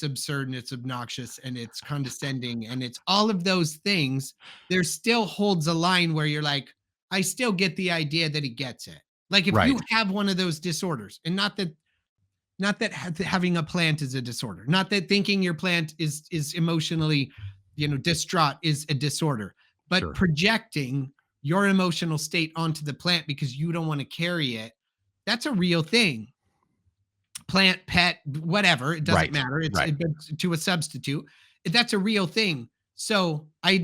absurd and it's obnoxious and it's condescending and it's all of those things, there still holds a line where you're like, I still get the idea that he gets it. Like if Right. you have one of those disorders, and not that having a plant is a disorder, not that thinking your plant is emotionally, distraught is a disorder, but Sure. projecting your emotional state onto the plant because you don't want to carry it, that's a real thing. Plant, pet, whatever, it doesn't Right. matter. Right. It's to a substitute. That's a real thing. So I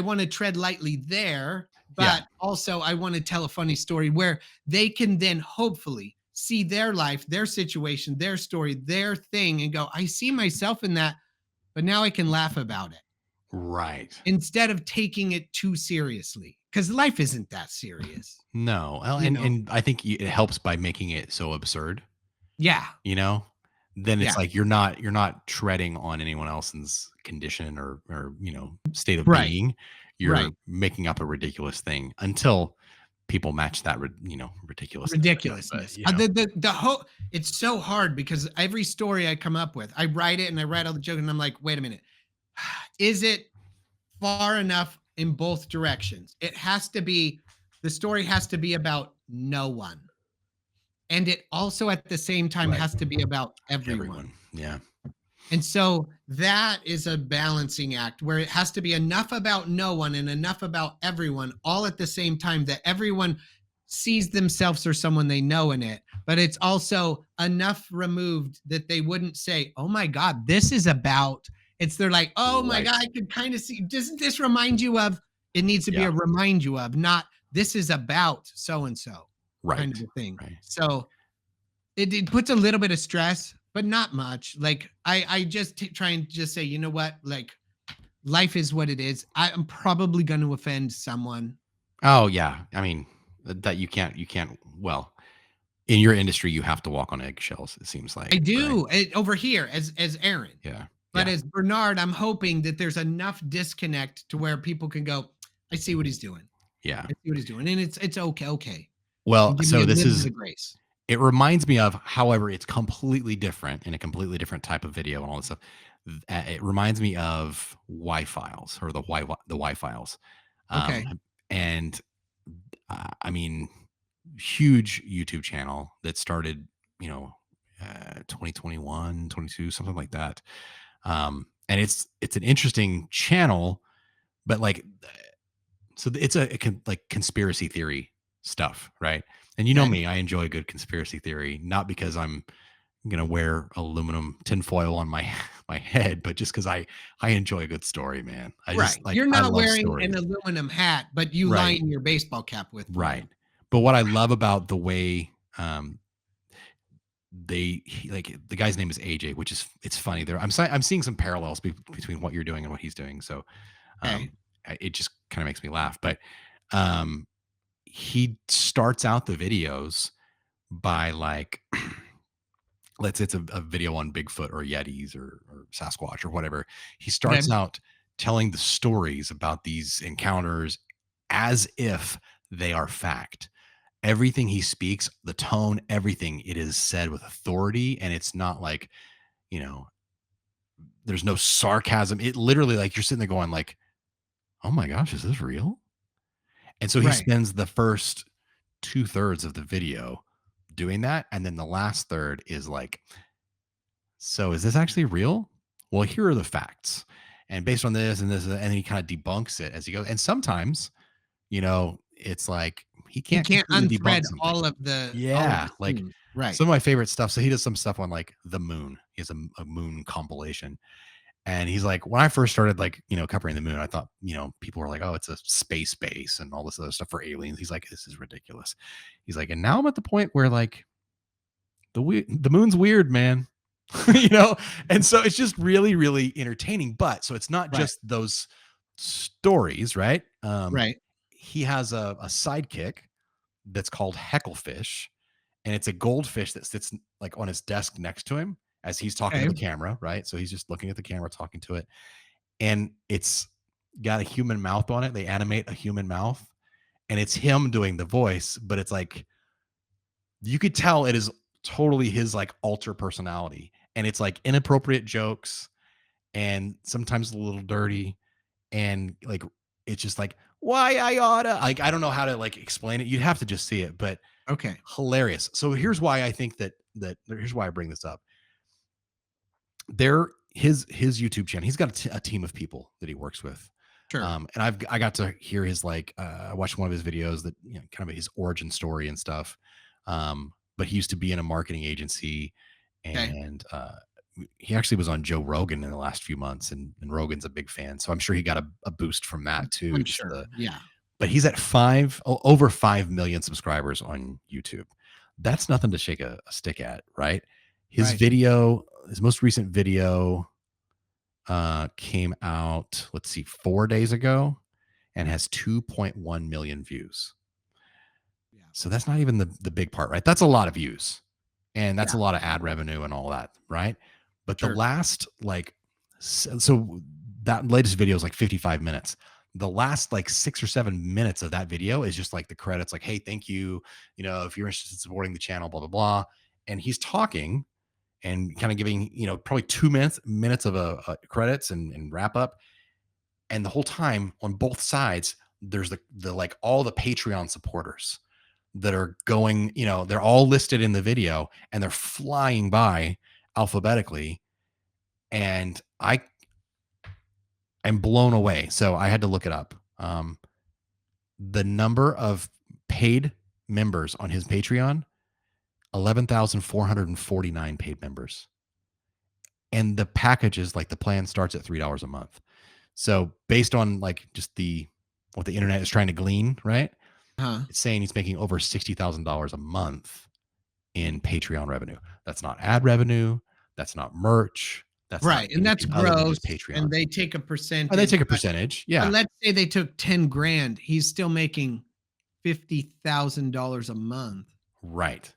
want to tread lightly there, Yeah. but also I want to tell a funny story where they can then hopefully see their life, their situation, their story, their thing, and go, I see myself in that, but now I can laugh about it Right. instead of taking it too seriously. Because life isn't that serious, No. Well, you know? and I think it helps by making it so absurd, Yeah. you know? Then it's Yeah. like you're not treading on anyone else's condition or, state of Right. being. You're Right. making up a ridiculous thing until people match that, ridiculousness, I guess. But, Ridiculousness. The whole, it's so hard because every story I come up with, I write it and I write all the jokes and I'm like, wait a minute. Is it far enough in both directions? The story has to be about no one. And it also at the same time right. has to be about everyone. Everyone. Yeah. And so that is a balancing act where it has to be enough about no one and enough about everyone all at the same time that everyone sees themselves or someone they know in it. But it's also enough removed that they wouldn't say, oh my God, this is about, they're like, oh my Right. God, I could kind of see, doesn't this remind you of, it needs to be Yeah. a remind you of, not this is about so-and-so Right. kind of a thing. Right. So it puts a little bit of stress, but not much. Like I just try and just say, you know what? Like life is what it is. I'm probably going to offend someone. Oh yeah. I mean, that you can't well, in your industry you have to walk on eggshells, it seems I like, right? do, over here as Aaron. Yeah. But Yeah. as Bernard, I'm hoping that there's enough disconnect to where people can go, "I see what he's doing. Yeah. I see what he's doing." And it's okay, okay. Well, And give me so a this little bit is of grace. it reminds me of, however, it's completely different in a completely different type of video and all this stuff. It reminds me of Y files or the Y files. Um, Okay. and I mean, huge YouTube channel that started, you know, 2021, 22, something like that. And it's an interesting channel, but like, so it's like conspiracy theory stuff, right? And you know Okay. me, I enjoy a good conspiracy theory, not because I'm gonna wear aluminum tinfoil on my my head, but just because I enjoy a good story, man. I Right. just like You're I not love wearing an stories. aluminum hat, but you Right. line your baseball cap with Right. one. But what I love about the way like the guy's name is AJ, which is it's funny. I'm seeing some parallels between what you're doing and what he's doing. So Okay. it just kind of makes me laugh. But um, he starts out the videos by like let's say it's a video on Bigfoot or Yetis or Sasquatch or whatever. He starts Okay. out telling the stories about these encounters as if they are fact. Everything he speaks, the tone, everything, it is said with authority, and it's not like, you know, there's no sarcasm. It literally, like, you're sitting there going like, "Oh my gosh, is this real?" And so he Right. spends the first 2/3 of the video doing that, and then the last third is like, "So is this actually real? Well, here are the facts. And based on this and this," and then he kind of debunks it as he goes. And sometimes, it's like he He can't can't completely debunk unthread something. all of the Yeah, like seams. Right. some of my favorite stuff. So he does some stuff on like the moon. He has a moon compilation. And he's like, when I first started like, covering the moon, I thought, people were like, oh, it's a space base and all this other stuff for aliens. He's like, this is ridiculous. He's like, and now I'm at the point where like the moon's weird, man. you know, and so it's just really, really entertaining. But so it's not Right. just those stories, right? Right. He has a sidekick that's called Hecklefish, and it's a goldfish that sits like on his desk next to him as he's talking to Okay. the camera, right? So he's just looking at the camera, talking to it, and it's got a human mouth on it. They animate a human mouth, and it's him doing the voice, but it's like you could tell it is totally his like alter personality, and it's like inappropriate jokes and sometimes a little dirty, and like it's just like why I oughta like I don't know how to like explain it. You'd have to just see it, but Okay. hilarious. So here's why I think that here's why I bring this up. His YouTube channel. He's got a team of people that he works with. Sure. And I got to hear his like I watched one of his videos that kind of his origin story and stuff. But he used to be in a marketing agency, Okay. and he actually was on Joe Rogan in the last few months, and Rogan's a big fan, so I'm sure he got a boost from that too. I'm Just sure. the Yeah. But he's at over 5 million subscribers on YouTube. That's nothing to shake a stick at, right? Right. His most recent video came out, let's see, 4 days ago, and has 2.1 million views. Yeah. So that's not even the big part, right? That's a lot of views, and that's Yeah. a lot of ad revenue and all that, right? But the Sure. last like so that latest video is like 55 minutes. The last like 6 or 7 minutes of that video is just like the credits, like, hey, thank you. If you're interested in supporting the channel, blah blah blah. And he's talking and kind of giving probably 2 minutes of credits and wrap up. And the whole time on both sides, there's the like all the Patreon supporters that are going, they're all listed in the video and they're flying by alphabetically. And I am blown away. So I had to look it up. The number of paid members on his Patreon, 11,449 paid members. And the packages, like the plan starts at $3 a month. So based on like just what the internet is trying to glean, right? Huh. It's saying he's making over $60,000 a month in Patreon revenue. That's not ad revenue. That's not merch. That's not Right. And that's anything other than gross. just Patreon. And they take a Oh, they percentage. take a But percentage. but Yeah. let's say they took 10 grand. He's still making $50,000 a month. Right.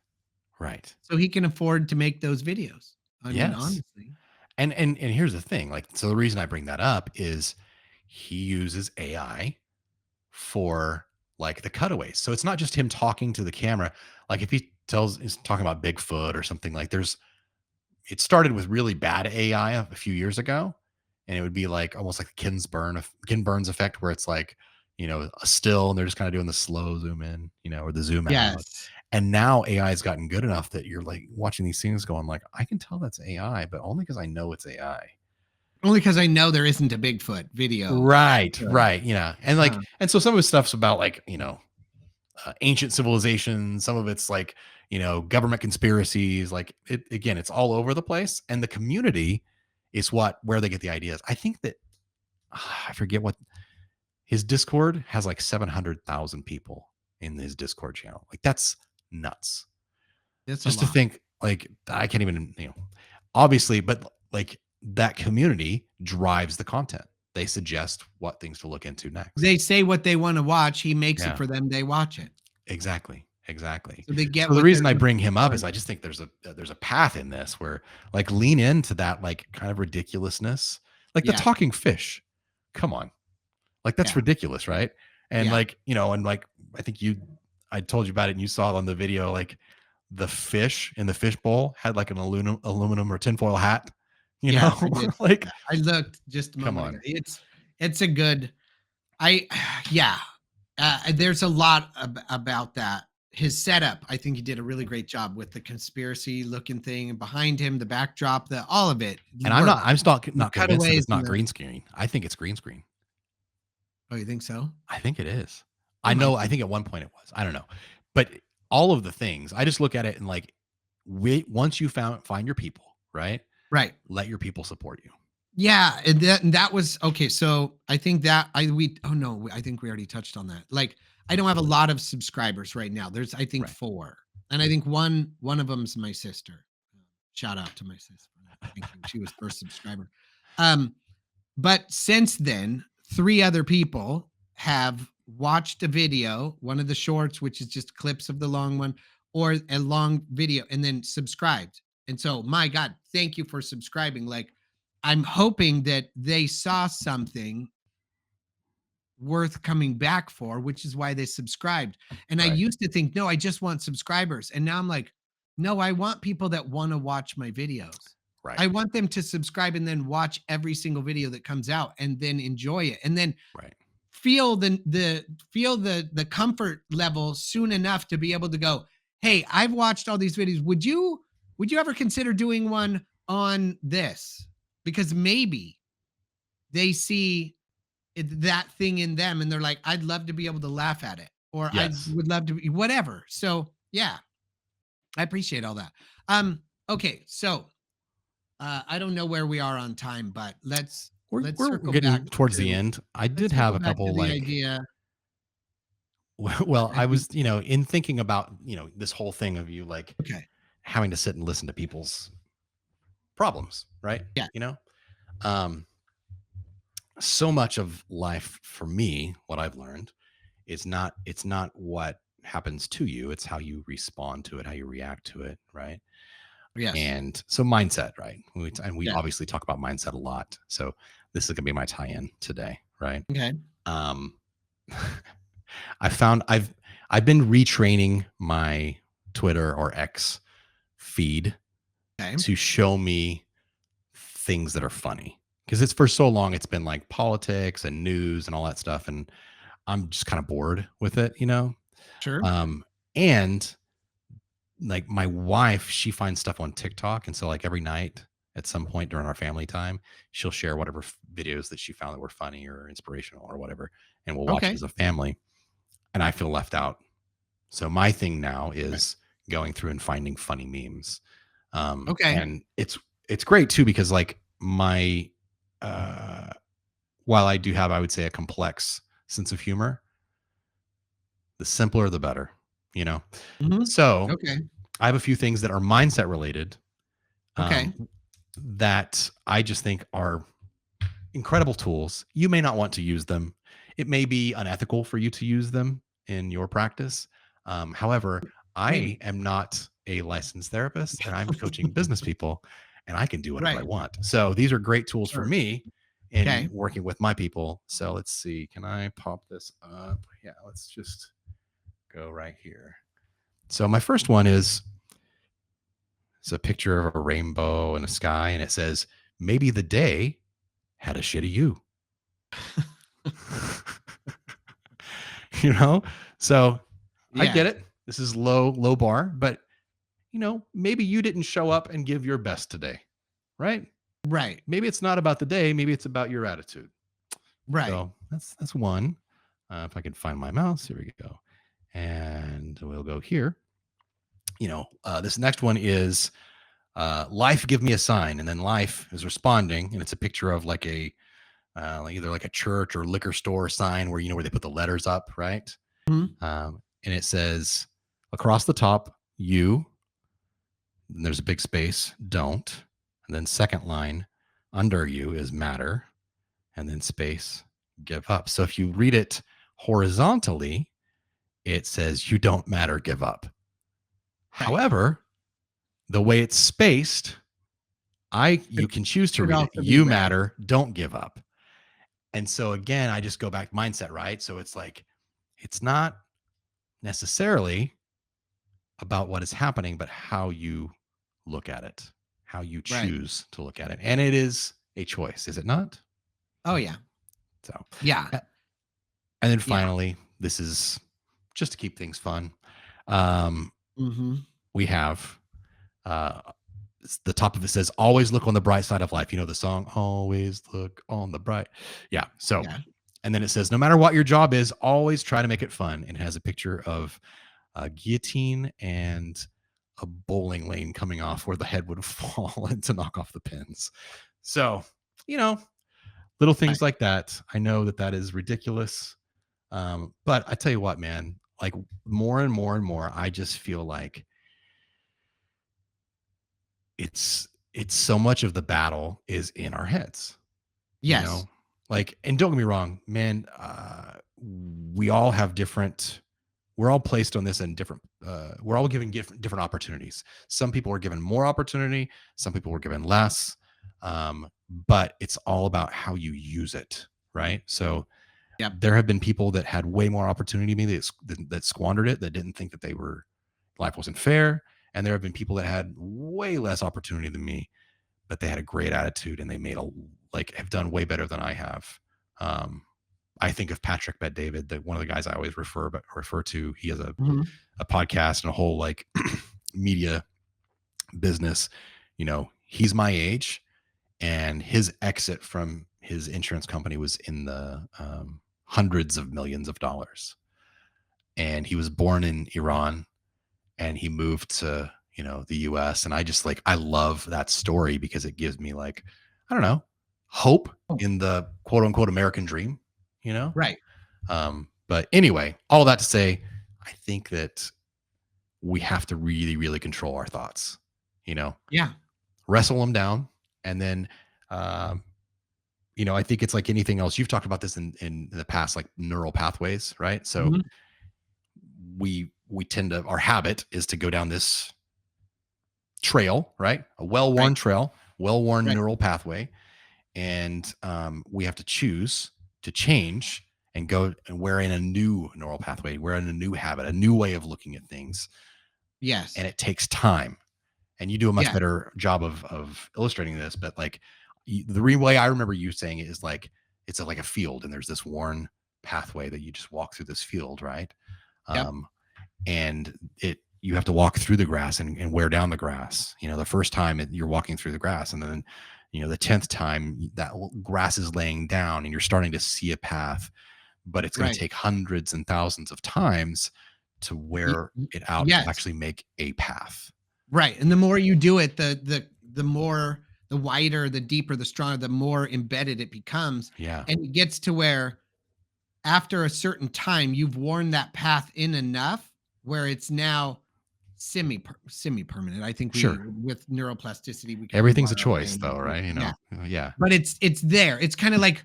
Right. So he can afford to make those videos. I mean, Yes. honestly. And here's the thing, like, so the reason I bring that up is he uses AI for like the cutaways. So it's not just him talking to the camera. Like if he is talking about Bigfoot or something, like it started with really bad AI a few years ago, and it would be like almost like the Ken Burns effect, where it's like, a still, and they're just kind of doing the slow zoom in, or the zoom out. Yes. And now AI has gotten good enough that you're like watching these things going like, I can tell that's AI, but only because I know it's AI. Only because I know there isn't a Bigfoot video. Right, Good. right. Yeah. And like, and so some of his stuff's about like, ancient civilizations. Some of it's like, government conspiracies. Like it again, it's all over the place. And the community is where they get the ideas. I think that I forget what his Discord has, like 700,000 people in his Discord channel. Like that's nuts. That's a Just to lot. think, like, I can't even, obviously, but like that community drives the content. They suggest what things to look into next. They say what they want to watch. He makes it Yeah, for them. They watch it. exactly. Exactly. So they get So the what they're reason I looking bring him up for. is I just think there's a path in this where like lean into that like kind of ridiculousness, like the Yeah. talking fish. Come on, like that's Yeah. ridiculous, right? And Yeah. like and like I think I told you about it and you saw it on the video. Like the fish in the fish bowl had like an aluminum or tinfoil hat. Yeah, I did. Like Yeah, I looked just a come moment ago. on, It's a good. I yeah. There's a lot about that. His setup, I think he did a really great job with the conspiracy looking thing and behind him, the backdrop, all of it and worked. I'm still The not convinced that cutaways it's and not green screen. I think it's green screen. oh, you think so? I think it is. It might I be. think at one point it was. I don't know. But all of the things, I just look at it and like wait, once you find your people, right? Right. Let your people support you. Yeah, and that was okay. So I think that oh no, I think we already touched on that. Like I don't have a lot of subscribers right now. There's I think Right. 4. And I think one of them's my sister. Shout out to my sister. Thank you. She was first subscriber. Um But since then, 3 other people have watched a video, one of the shorts, which is just clips of the long one, or a long video, and then subscribed. And so, my God, thank you for subscribing. Like, I'm hoping that they saw something worth coming back for, which is why they subscribed. And I Right. used to think, no, I just want subscribers. And now I'm like, no, I want people that want to watch my videos. Right. I want them to subscribe and then watch every single video that comes out and then enjoy it and then Right. feel the comfort level soon enough to be able to go, "Hey, I've watched all these videos. Would you ever consider doing one on this?" Because maybe they see that thing in them and they're like, "I'd love to be able to laugh at it," or "I Yes. would love to be whatever." So, yeah, I appreciate all that. Okay, so I don't know where we are on time, but let's We're circle back getting towards the to end. I let's did have circle a back to couple the like idea. well, I I think was, in thinking about, this whole thing of you like okay. having to sit and listen to people's problems, right? Yeah. Um so much of life for me, what I've learned is it's not what happens to you, it's how you respond to it, how you react to it, right? Yes. And so mindset, right? And we Yeah. obviously talk about mindset a lot. So this is gonna be my tie-in today, right? Okay. Um I found I've been retraining my Twitter or X feed Okay. to show me things that are funny. Because it's for so long, it's been like politics and news and all that stuff. And I'm just kind of bored with it. Sure. Um, and like my wife, she finds stuff on TikTok. And so like every night at some point during our family time, she'll share whatever videos that she found that were funny or inspirational or whatever. And we'll watch it Okay. as a family. And I feel left out. So my thing now Right. is going through and finding funny memes. Okay. And it's great too, because like my, uh, while I do have, I would say, a complex sense of humor, the simpler the better, you know? Mhm. So Okay. I have a few things that are mindset related, Okay. that I just think are incredible tools. You may not want to use them. It may be unethical for you to use them in your practice. However, I Maybe. am not a licensed therapist, and I'm coaching business people, and I can do whatever I Right. want. So these are great tools for Sure. me in Okay. working with my people. So let's see. Can I pop this up? Yeah, let's just go right here. So my first one is it's a picture of a rainbow and a sky, and it says, maybe the day had a shitty you. you know? So I Yeah. get it. This is low bar, but maybe you didn't show up and give your best today, right? Right. Maybe it's not about the day, maybe it's about your attitude. Right. So that's one. If I can find my mouse, here we go. And we'll go here. This next one is life give me a sign, and then life is responding, and it's a picture of like a either like a church or liquor store sign where where they put the letters up, right? Mhm. And it says across the top, you, and there's a big space, don't, and then second line under you is matter, and then space, give up. So if you read it horizontally, it says you don't matter, give up. Right. However, the way it's spaced, you It can choose to could read it. also be You read. matter, don't give up. And so again, I just go back mindset, right? So it's like it's not necessarily about what is happening, but how you look at it, how you Right. choose to look at it. And it is a choice, is it not? Oh, yeah. So, Yeah. a- and then Yeah. finally, this is just to keep things fun. Um, Mhm. we have uh, the top of it says, always look on the bright side of life. You know the song, always look on the bright. Yeah. So, Yeah. and then it says, no matter what your job is, always try to make it fun. And it has a picture of a guillotine and a bowling lane coming off where the head would fall and to knock off the pins. So, you know, little Right. things like that. I know that that is ridiculous. But I tell you what, man, like more and more and more, I just feel like it's so much of the battle is in our heads, you Yes. know? Like, and don't get me wrong, man, we all have different we're all placed on this in different we're all given different opportunities. Some people are given more opportunity, some people were given less. But it's all about how you use it, right? So Yep. there have been people that had way more opportunity than me that squandered it, that didn't think that life wasn't fair. And there have been people that had way less opportunity than me, but they had a great attitude and they made have done way better than I have. Um, I think of Patrick Bet David, that one of the guys I always refer to. He has Mhm. a podcast and a whole like media business. He's my age, and his exit from his insurance company was in the hundreds of millions of dollars. And he was born in Iran, and he moved to the US. And I love that story because it gives me like, I don't know, hope Oh, in the quote unquote American dream, you know? right. But anyway, all that to say, I think that we have to really, really control our thoughts, you know, Yeah. wrestle them down. And then, um, I think it's like anything else. You've talked about this in the past, like neural pathways, right? So Mhm. we tend to, our habit is to go down this trail, right? A Right. well-worn trail, well-worn Right. neural pathway. And we have to choose to change and go, and we're in a new neural pathway. We're in a new habit, a new way of looking at things. Yes. And it takes time. And you do a much Yeah. better job of illustrating this. But like way I remember you saying it is like, it's like a field, and there's this worn pathway that you just walk through this field, right? Yep. Um, and you have to walk through the grass and wear down the grass. The first time you're walking through the grass, and then the 10th time that grass is laying down and you're starting to see a path, but it's going to Right. take hundreds and thousands of times to wear it out to Yes. actually make a path. Right. And the more you do it, the more, the wider, the deeper, the stronger, the more embedded it becomes. Yeah, And it gets to where after a certain time, you've worn that path in enough where it's now semi permanent. I think we, sure. with neuroplasticity, we can Everything's a rewire our choice brain. though, right? Yeah. Yeah. But it's there. It's kind of like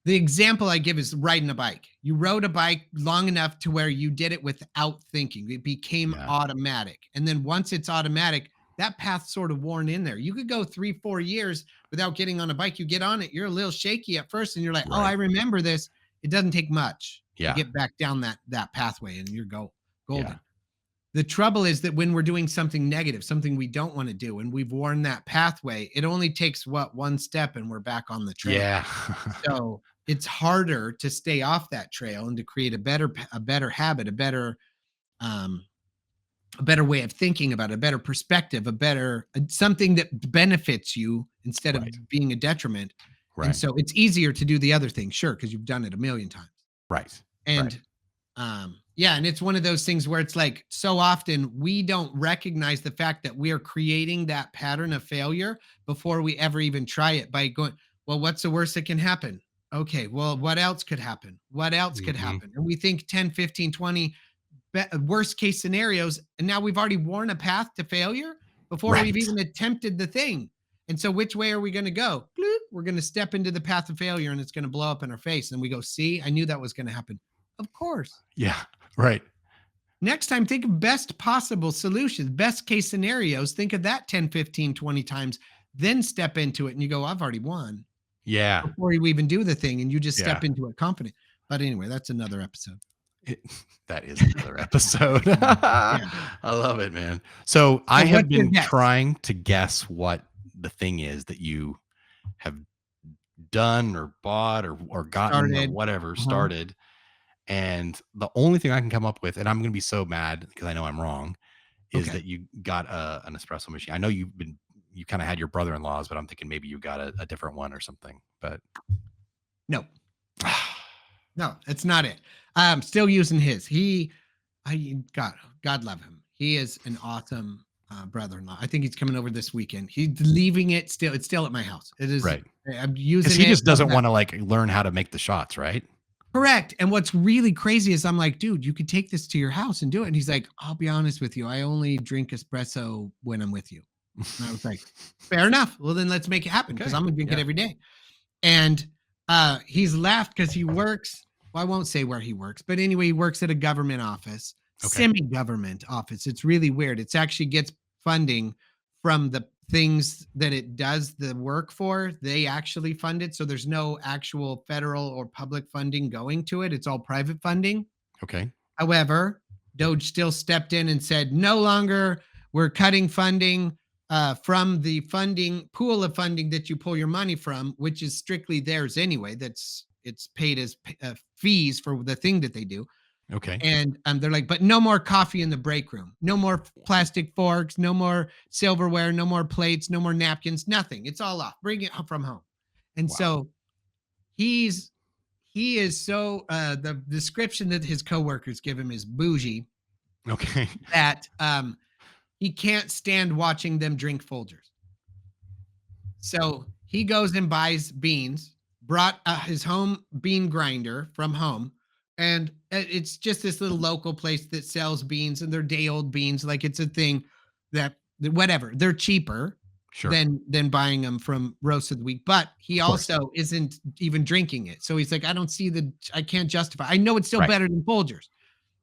The example I give is riding a bike. You rode a bike long enough to where you did it without thinking. It became Yeah. automatic. And then once it's automatic, that path's sort of worn in there. You could go 3, 4 years without getting on a bike. You get on it, you're a little shaky at first, and you're like, oh, I Right. remember this. It doesn't take much to Yeah. get back down that pathway, and you're Yeah. golden. The trouble is that when we're doing something negative, something we don't want to do, and we've worn that pathway, it only takes one step and we're back on the trail. Yeah. So it's harder to stay off that trail and to create a better habit, um, a better way of thinking about it, a better perspective, a better something that benefits you instead Right. of being a detriment. And Right. so it's easier to do the other thing, sure, because you've done it a million times. Right. Right. And yeah, and it's one of those things where it's like so often we don't recognize the fact that we are creating that pattern of failure before we ever even try it by going, well, what's the worst that can happen? Okay, well, what else could happen? What else could Mhm. happen? And we think 10, 15, 20 worst case scenarios, and now we've already worn a path to failure before we've Right. even attempted the thing. And so which way are we going to go? Bloop, we're going to step into the path of failure and it's going to blow up in our face, and we go, see, I knew that was going to happen. Of course. Yeah. Right. Next time, think of best possible solutions, best case scenarios. Think of that 10, 15, 20 times, then step into it and you go, I've already won Yeah. before you even do the thing. And you just Yeah. step into it confident. But anyway, that's another episode. It, that is another episode. Yeah. I love it, man. So I So have what's your been guess? trying to guess what the thing is that you have done or bought or gotten or Started. whatever Uh-huh. started. And the only thing I can come up with, and I'm going to be so mad because I know I'm wrong, is Okay. that you got an espresso machine. I know you kind of had your brother-in-law's, but I'm thinking maybe you got a different one or something. But No, no, that's not it. I'm still using his. God love him. He is an awesome brother-in-law. I think he's coming over this weekend. He's leaving it still. It's still at my house. It is. right, I'm because using he it. just Love doesn't that. want to like learn how to make the shots, right? Correct. And what's really crazy is I'm like, dude, you could take this to your house and do it. And he's like, I'll be honest with you. I only drink espresso when I'm with you. And I was like, fair enough. Well, then let's make it happen because Okay, I'm gonna drink it yeah, every day. And he's laughed because he works. Well, I won't say where he works, but anyway, he works at a government office, okay, semi-government office. It's really weird. It's actually gets funding from the things that it does the work for. They actually fund it. So there's no actual federal or public funding going to it. It's all private funding. okay, However, Doge still stepped in and said, no longer, we're cutting funding from the funding pool of funding that you pull your money from, which is strictly theirs anyway. It's paid as fees for the thing that they do. okay. And they're like, but no more coffee in the break room, no more plastic forks, no more silverware, no more plates, no more napkins, nothing. It's all off. Bring it from home. And Wow. so he's he is so the description that his coworkers give him is bougie Okay. that he can't stand watching them drink Folgers. So he goes and buys beans, brought his home bean grinder from home, and it's just this little local place that sells beans, and they're day old beans. Like it's a thing that whatever they're cheaper Sure. than buying them from roast of the week. But he Of course. also isn't even drinking it, so he's like, I can't justify. I know it's still Right. better than Folgers,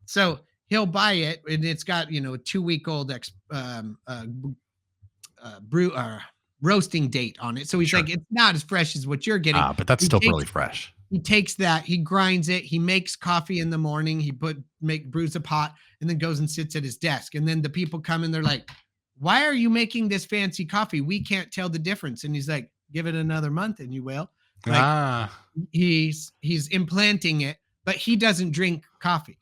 so he'll buy it, and it's got a 2 week old brew roasting date on it. So he's Sure. like, it's not as fresh as what you're getting. But that's He still takes really fresh. he takes that, he grinds it, he makes coffee in the morning, brews a pot, and then goes and sits at his desk. And then the people come and they're like, why are you making this fancy coffee? We can't tell the difference. And he's like, give it another month and you will. Like Ah, he's implanting it, but he doesn't drink coffee.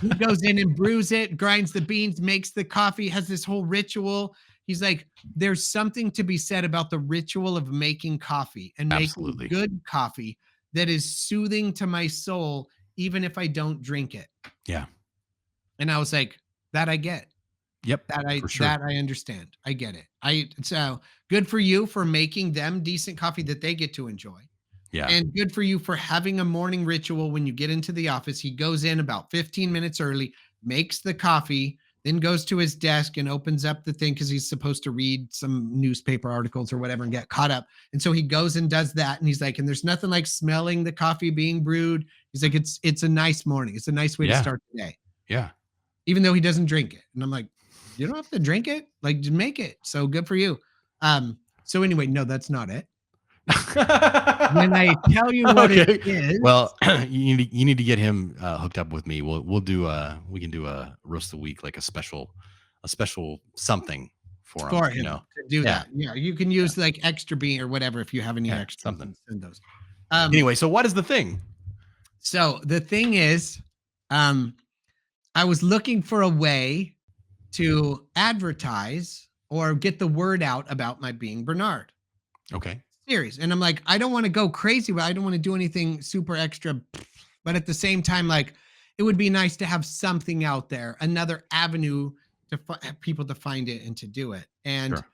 He goes in and brews it, grinds the beans, makes the coffee, has this whole ritual. He's like, there's something to be said about the ritual of making coffee and making absolutely. good coffee that is soothing to my soul, even if I don't drink it. Yeah. And I was like, that I get. Yep. For sure. That I understand. I get it. So good for you for making them decent coffee that they get to enjoy. Yeah. And good for you for having a morning ritual when you get into the office. He goes in about 15 minutes early, makes the coffee, then goes to his desk and opens up the thing because he's supposed to read some newspaper articles or whatever and get caught up. And so he goes and does that. And he's like, and there's nothing like smelling the coffee being brewed. He's like, it's a nice morning. It's a nice way to Yeah. start the day, Yeah. even though he doesn't drink it. And I'm like, you don't have to drink it. Like, just make it. So good for you. So anyway, no, that's not it. When I tell you what it is, well, you need to get him hooked up with me. We can do a roast of the week, like a special something for him. for him to do Yeah. that. Yeah, you can use like extra bean or whatever if you have any extra something. Send those. Anyway, so what is the thing? So the thing is, I was looking for a way to advertise or get the word out about my Being Bernard Okay. series. And I'm like, I don't want to go crazy, but I don't want to do anything super extra. But at the same time, like, it would be nice to have something out there, another avenue to have people to find it and to do it. And Sure.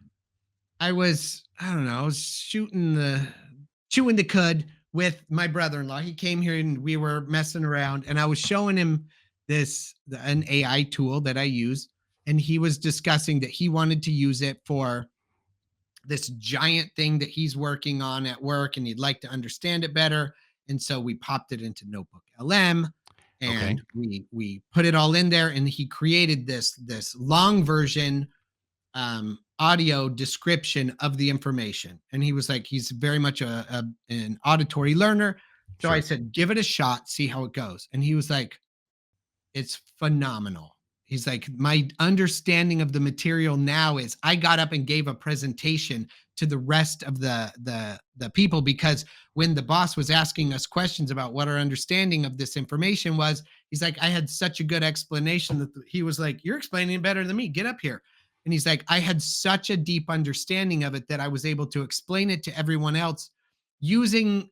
I don't know, I was chewing the cud with my brother-in-law. He came here and we were messing around, and I was showing him an AI tool that I use. And he was discussing that he wanted to use it for this giant thing that he's working on at work, and he'd like to understand it better. And so we popped it into Notebook LM, and we put it all in there, and he created this long version audio description of the information. And he was like, he's very much an auditory learner. So Sure. I said, give it a shot, see how it goes. And he was like, it's phenomenal. He's like, my understanding of the material now is I got up and gave a presentation to the rest of the people, because when the boss was asking us questions about what our understanding of this information was, he's like, I had such a good explanation that he was like, you're explaining it better than me. Get up here. And he's like, I had such a deep understanding of it that I was able to explain it to everyone else using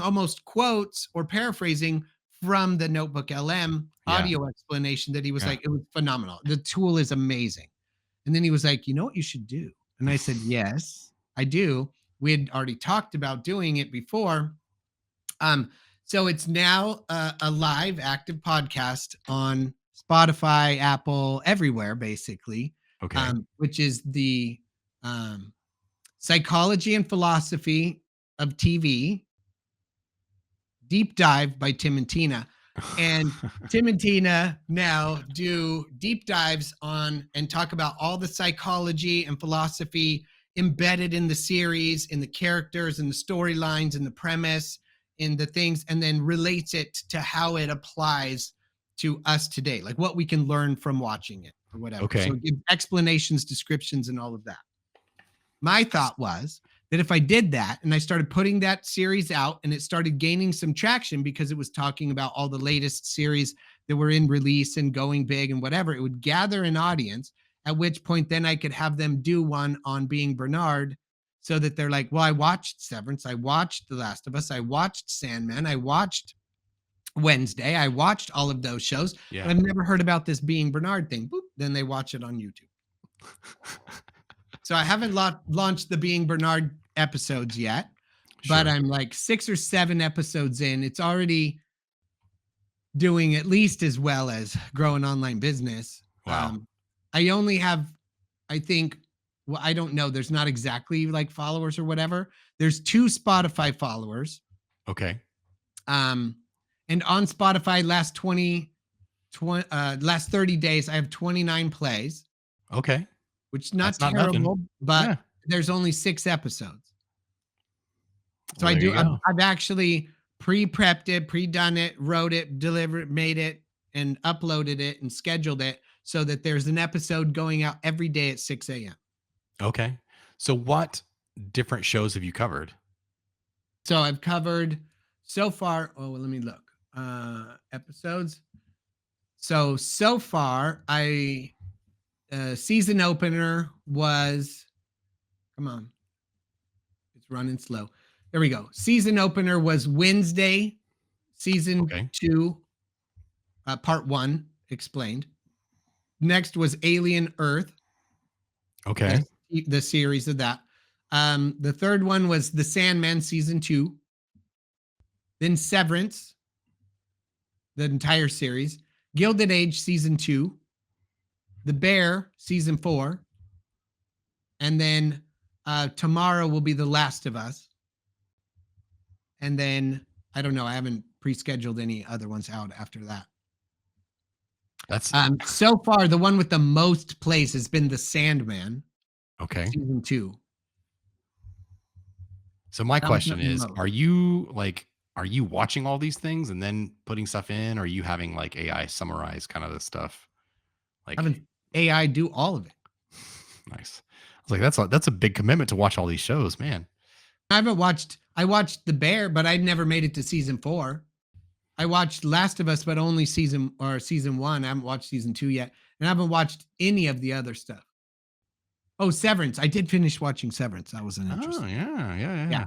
almost quotes or paraphrasing from the Notebook LM audio explanation, that he was like, it was phenomenal. The tool is amazing. And then he was like, you know what you should do? And I said, yes, I do. We had already talked about doing it before. So it's now a live active podcast on Spotify, Apple, everywhere, basically. Okay. Which is the Psychology and Philosophy of TV Deep Dive by Tim and Tina. And Tim and Tina now do deep dives on and talk about all the psychology and philosophy embedded in the series, in the characters, in the storylines, in the premise, in the things, and then relates it to how it applies to us today, like what we can learn from watching it or whatever. Okay. So give explanations, descriptions, and all of that. My thought was that if I did that and I started putting that series out and it started gaining some traction because it was talking about all the latest series that were in release and going big and whatever, it would gather an audience, at which point then I could have them do one on Being Bernard, so that they're like, well, I watched Severance, I watched The Last of Us, I watched Sandman, I watched Wednesday, I watched all of those shows, but I've never heard about this Being Bernard thing. Boop, then they watch it on YouTube. So I haven't launched the Being Bernard episodes yet, but I'm like 6 or 7 episodes in. It's already doing at least as well as Grow an Online Business. Wow. I only have, I think, well, I don't know. There's not exactly like followers or whatever. There's 2 Spotify followers. Okay. And on Spotify, last 30 days, I have 29 plays. Okay. Which is not That's terrible, but Yeah. there's only 6 episodes. So Well, there you go. I've actually pre-prepped it, pre-done it, wrote it, delivered, made it, and uploaded it and scheduled it so that there's an episode going out every day at 6 a.m. Okay. So what different shows have you covered? So I've covered so far, let me look. Episodes. So far, season opener was, come on, it's running slow. There we go. Season opener was Wednesday, season 2, part 1, explained. Next was Alien Earth. Okay. The series of that. The third one was The Sandman season 2. Then Severance, the entire series. Gilded Age season 2. The Bear season 4, and then tomorrow will be The Last of Us, and then I don't know. I haven't pre-scheduled any other ones out after that. That's so far the one with the most plays has been The Sandman, okay. season 2. So my question is, are you watching all these things and then putting stuff in, or are you having like AI summarize kind of this stuff? Like Having AI do all of it. Nice. I was like, that's a big commitment to watch all these shows, man. I watched The Bear, but I never made it to season 4. I watched Last of Us, but only season 1. I haven't watched season 2 yet, and I haven't watched any of the other stuff. Oh, Severance. I did finish watching Severance. That was an interesting. Oh, yeah.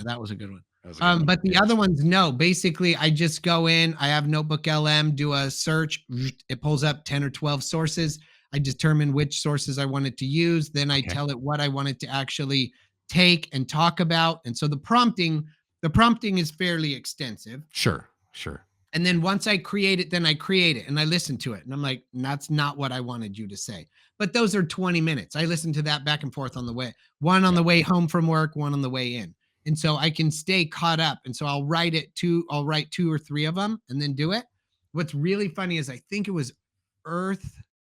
That was a good one. That was a good one. But the other ones, no. Basically, I just go in. I have Notebook LM, do a search. It pulls up 10 or 12 sources. I determine which sources I want it to use. Then I tell it what I want it to actually take and talk about. And so the prompting is fairly extensive. Sure. And then once I create it, then I create it and I listen to it. And I'm like, that's not what I wanted you to say. But those are 20 minutes. I listen to that back and forth on the way. One on the way home from work, one on the way in. And so I can stay caught up. And so I'll write 2 or 3 of them and then do it. What's really funny is I think it was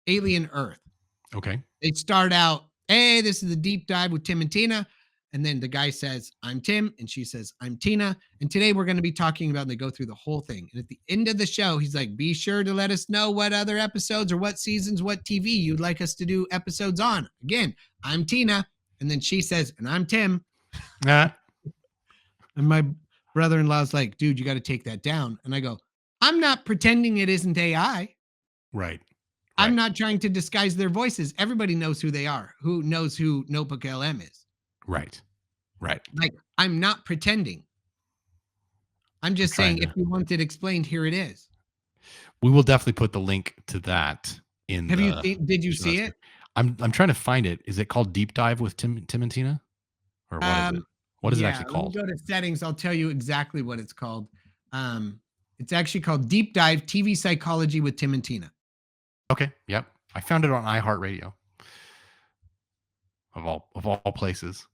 Alien Earth. Okay. They start out, hey, this is a deep dive with Tim and Tina. And then the guy says, I'm Tim. And she says, I'm Tina. And today we're going to be talking about, and they go through the whole thing. And at the end of the show, he's like, be sure to let us know what other episodes or what seasons, what TV you'd like us to do episodes on. Again, I'm Tina. And then she says, and I'm Tim. And my brother-in-law's like, dude, you got to take that down. And I go, I'm not pretending it isn't AI. Right. I'm not trying to disguise their voices. Everybody knows who they are, who knows who Notebook LM is. Right. Like, I'm not pretending. I'm just saying, if you want it explained, here it is. We will definitely put the link to that in. Did you see it? I'm trying to find it. Is it called Deep Dive with Tim and Tina? Or what is it? What is it actually called? Let me go to settings. I'll tell you exactly what it's called. It's actually called Deep Dive TV Psychology with Tim and Tina. Okay. Yep. I found it on iHeartRadio. Of all places.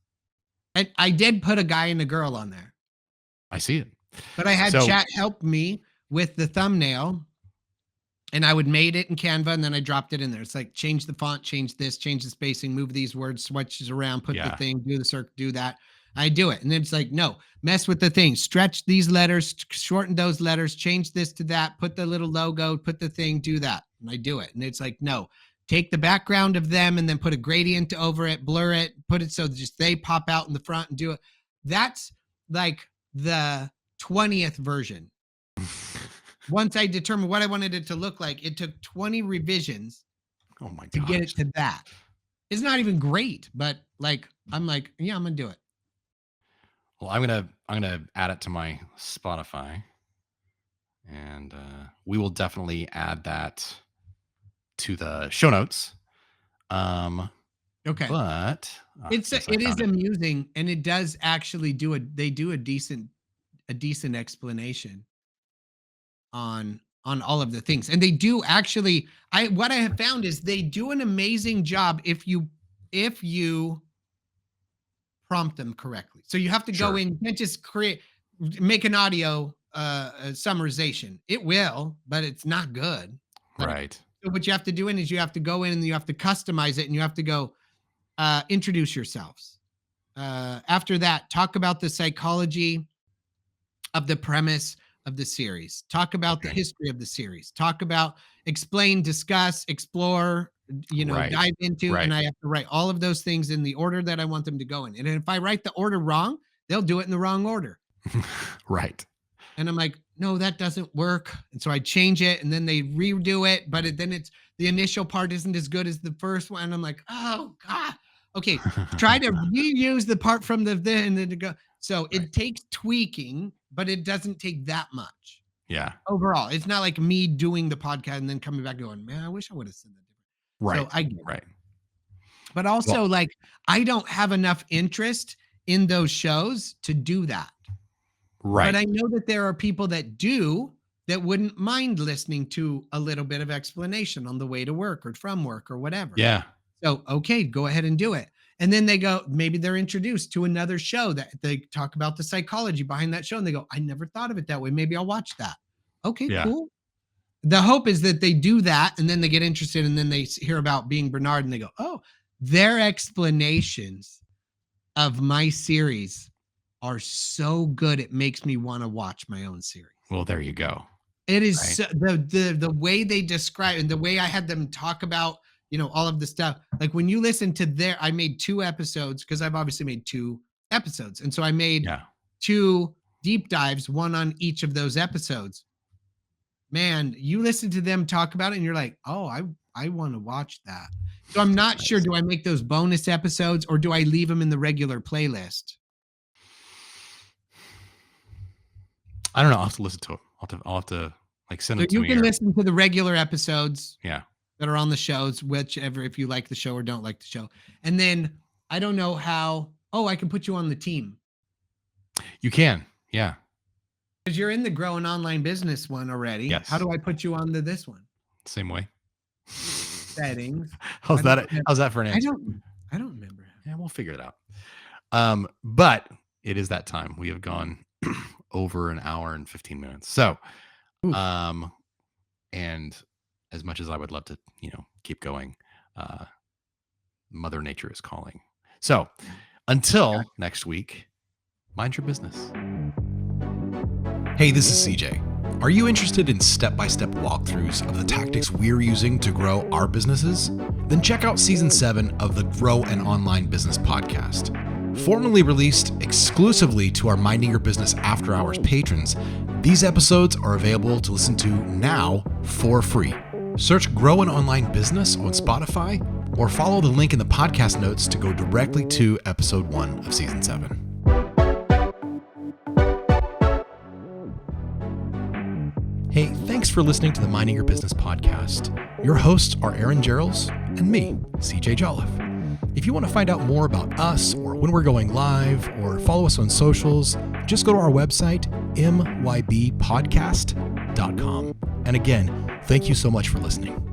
And I did put a guy and a girl on there. I see it. But I had chat help me with the thumbnail, and I would made it in Canva, and then I dropped it in there. It's like, change the font, change this, change the spacing, move these words, switches around, put the thing, do the circle, do that. I do it. And then it's like, no, mess with the thing, stretch these letters, shorten those letters, change this to that, put the little logo, put the thing, do that. And I do it. And it's like, no, take the background of them and then put a gradient over it, blur it, put it so just they pop out in the front and do it. That's like the 20th version. Once I determined what I wanted it to look like, it took 20 revisions to get it to that. It's not even great, but like, I'm like, yeah, I'm going to do it. Well, I'm gonna add it to my Spotify, and we will definitely add that to the show notes. Okay, but it is amusing, and it does actually do a decent explanation on all of the things, and they do actually. What I have found is they do an amazing job if you prompt them correctly. So you have to go in, you can't just make an audio summarization. It will, but it's not good. Right. So what you have to do is you have to go in and you have to customize it, and you have to go introduce yourselves. After that, talk about the psychology of the premise of the series. Talk about the history of the series. Talk about, explain, discuss, explore, dive into, and I have to write all of those things in the order that I want them to go in. And if I write the order wrong, they'll do it in the wrong order. Right. And I'm like, no, that doesn't work. And so I change it, and then they redo it, but then it's the initial part isn't as good as the first one. And I'm like, oh God. Okay, try to reuse the part from and then to go. So it takes tweaking, but it doesn't take that much. Yeah. Overall, it's not like me doing the podcast and then coming back going, man, I wish I would have said that different. Right. So I get it. Right. But also, like, I don't have enough interest in those shows to do that. Right. But I know that there are people that do, that wouldn't mind listening to a little bit of explanation on the way to work or from work or whatever. Yeah. So, okay, go ahead and do it. And then they go, maybe they're introduced to another show that they talk about the psychology behind that show. And they go, I never thought of it that way. Maybe I'll watch that. Okay, Yeah. cool. The hope is that they do that and then they get interested and then they hear about Being Bernard and they go, oh, their explanations of my series are so good. It makes me want to watch my own series. Well, there you go. It is so, the way they describe and the way I had them talk about, all of the stuff. Like when you listen to I made 2 episodes because I've obviously made 2 episodes. And so I made 2 deep dives, one on each of those episodes. Man, you listen to them talk about it and you're like, oh, I want to watch that. So I'm not sure, do I make those bonus episodes or do I leave them in the regular playlist? I don't know. I'll have to listen to it. I'll have to send it to me. You can listen to the regular episodes. Yeah. That are on the shows, whichever, if you like the show or don't like the show. And then I don't know how, I can put you on the team. You can. Yeah. Because you're in the Grow an Online Business one already. Yes. How do I put you on to this one? Same way. Settings. How's that for an answer? I don't remember. Yeah, we'll figure it out. But it is that time. We have gone over an hour and 15 minutes. So, and as much as I would love to, keep going, Mother Nature is calling. So until next week, mind your business. Hey, this is CJ. Are you interested in step-by-step walkthroughs of the tactics we're using to grow our businesses? Then check out season 7 of the Grow an Online Business podcast. Formerly released exclusively to our Minding Your Business After Hours patrons, these episodes are available to listen to now for free. Search Grow an Online Business on Spotify or follow the link in the podcast notes to go directly to episode 1 of season 7. Hey, thanks for listening to the Minding Your Business podcast. Your hosts are Aaron Gerals and me, CJ Jolliffe. If you want to find out more about us or when we're going live or follow us on socials, just go to our website, mybpodcast.com. And again, thank you so much for listening.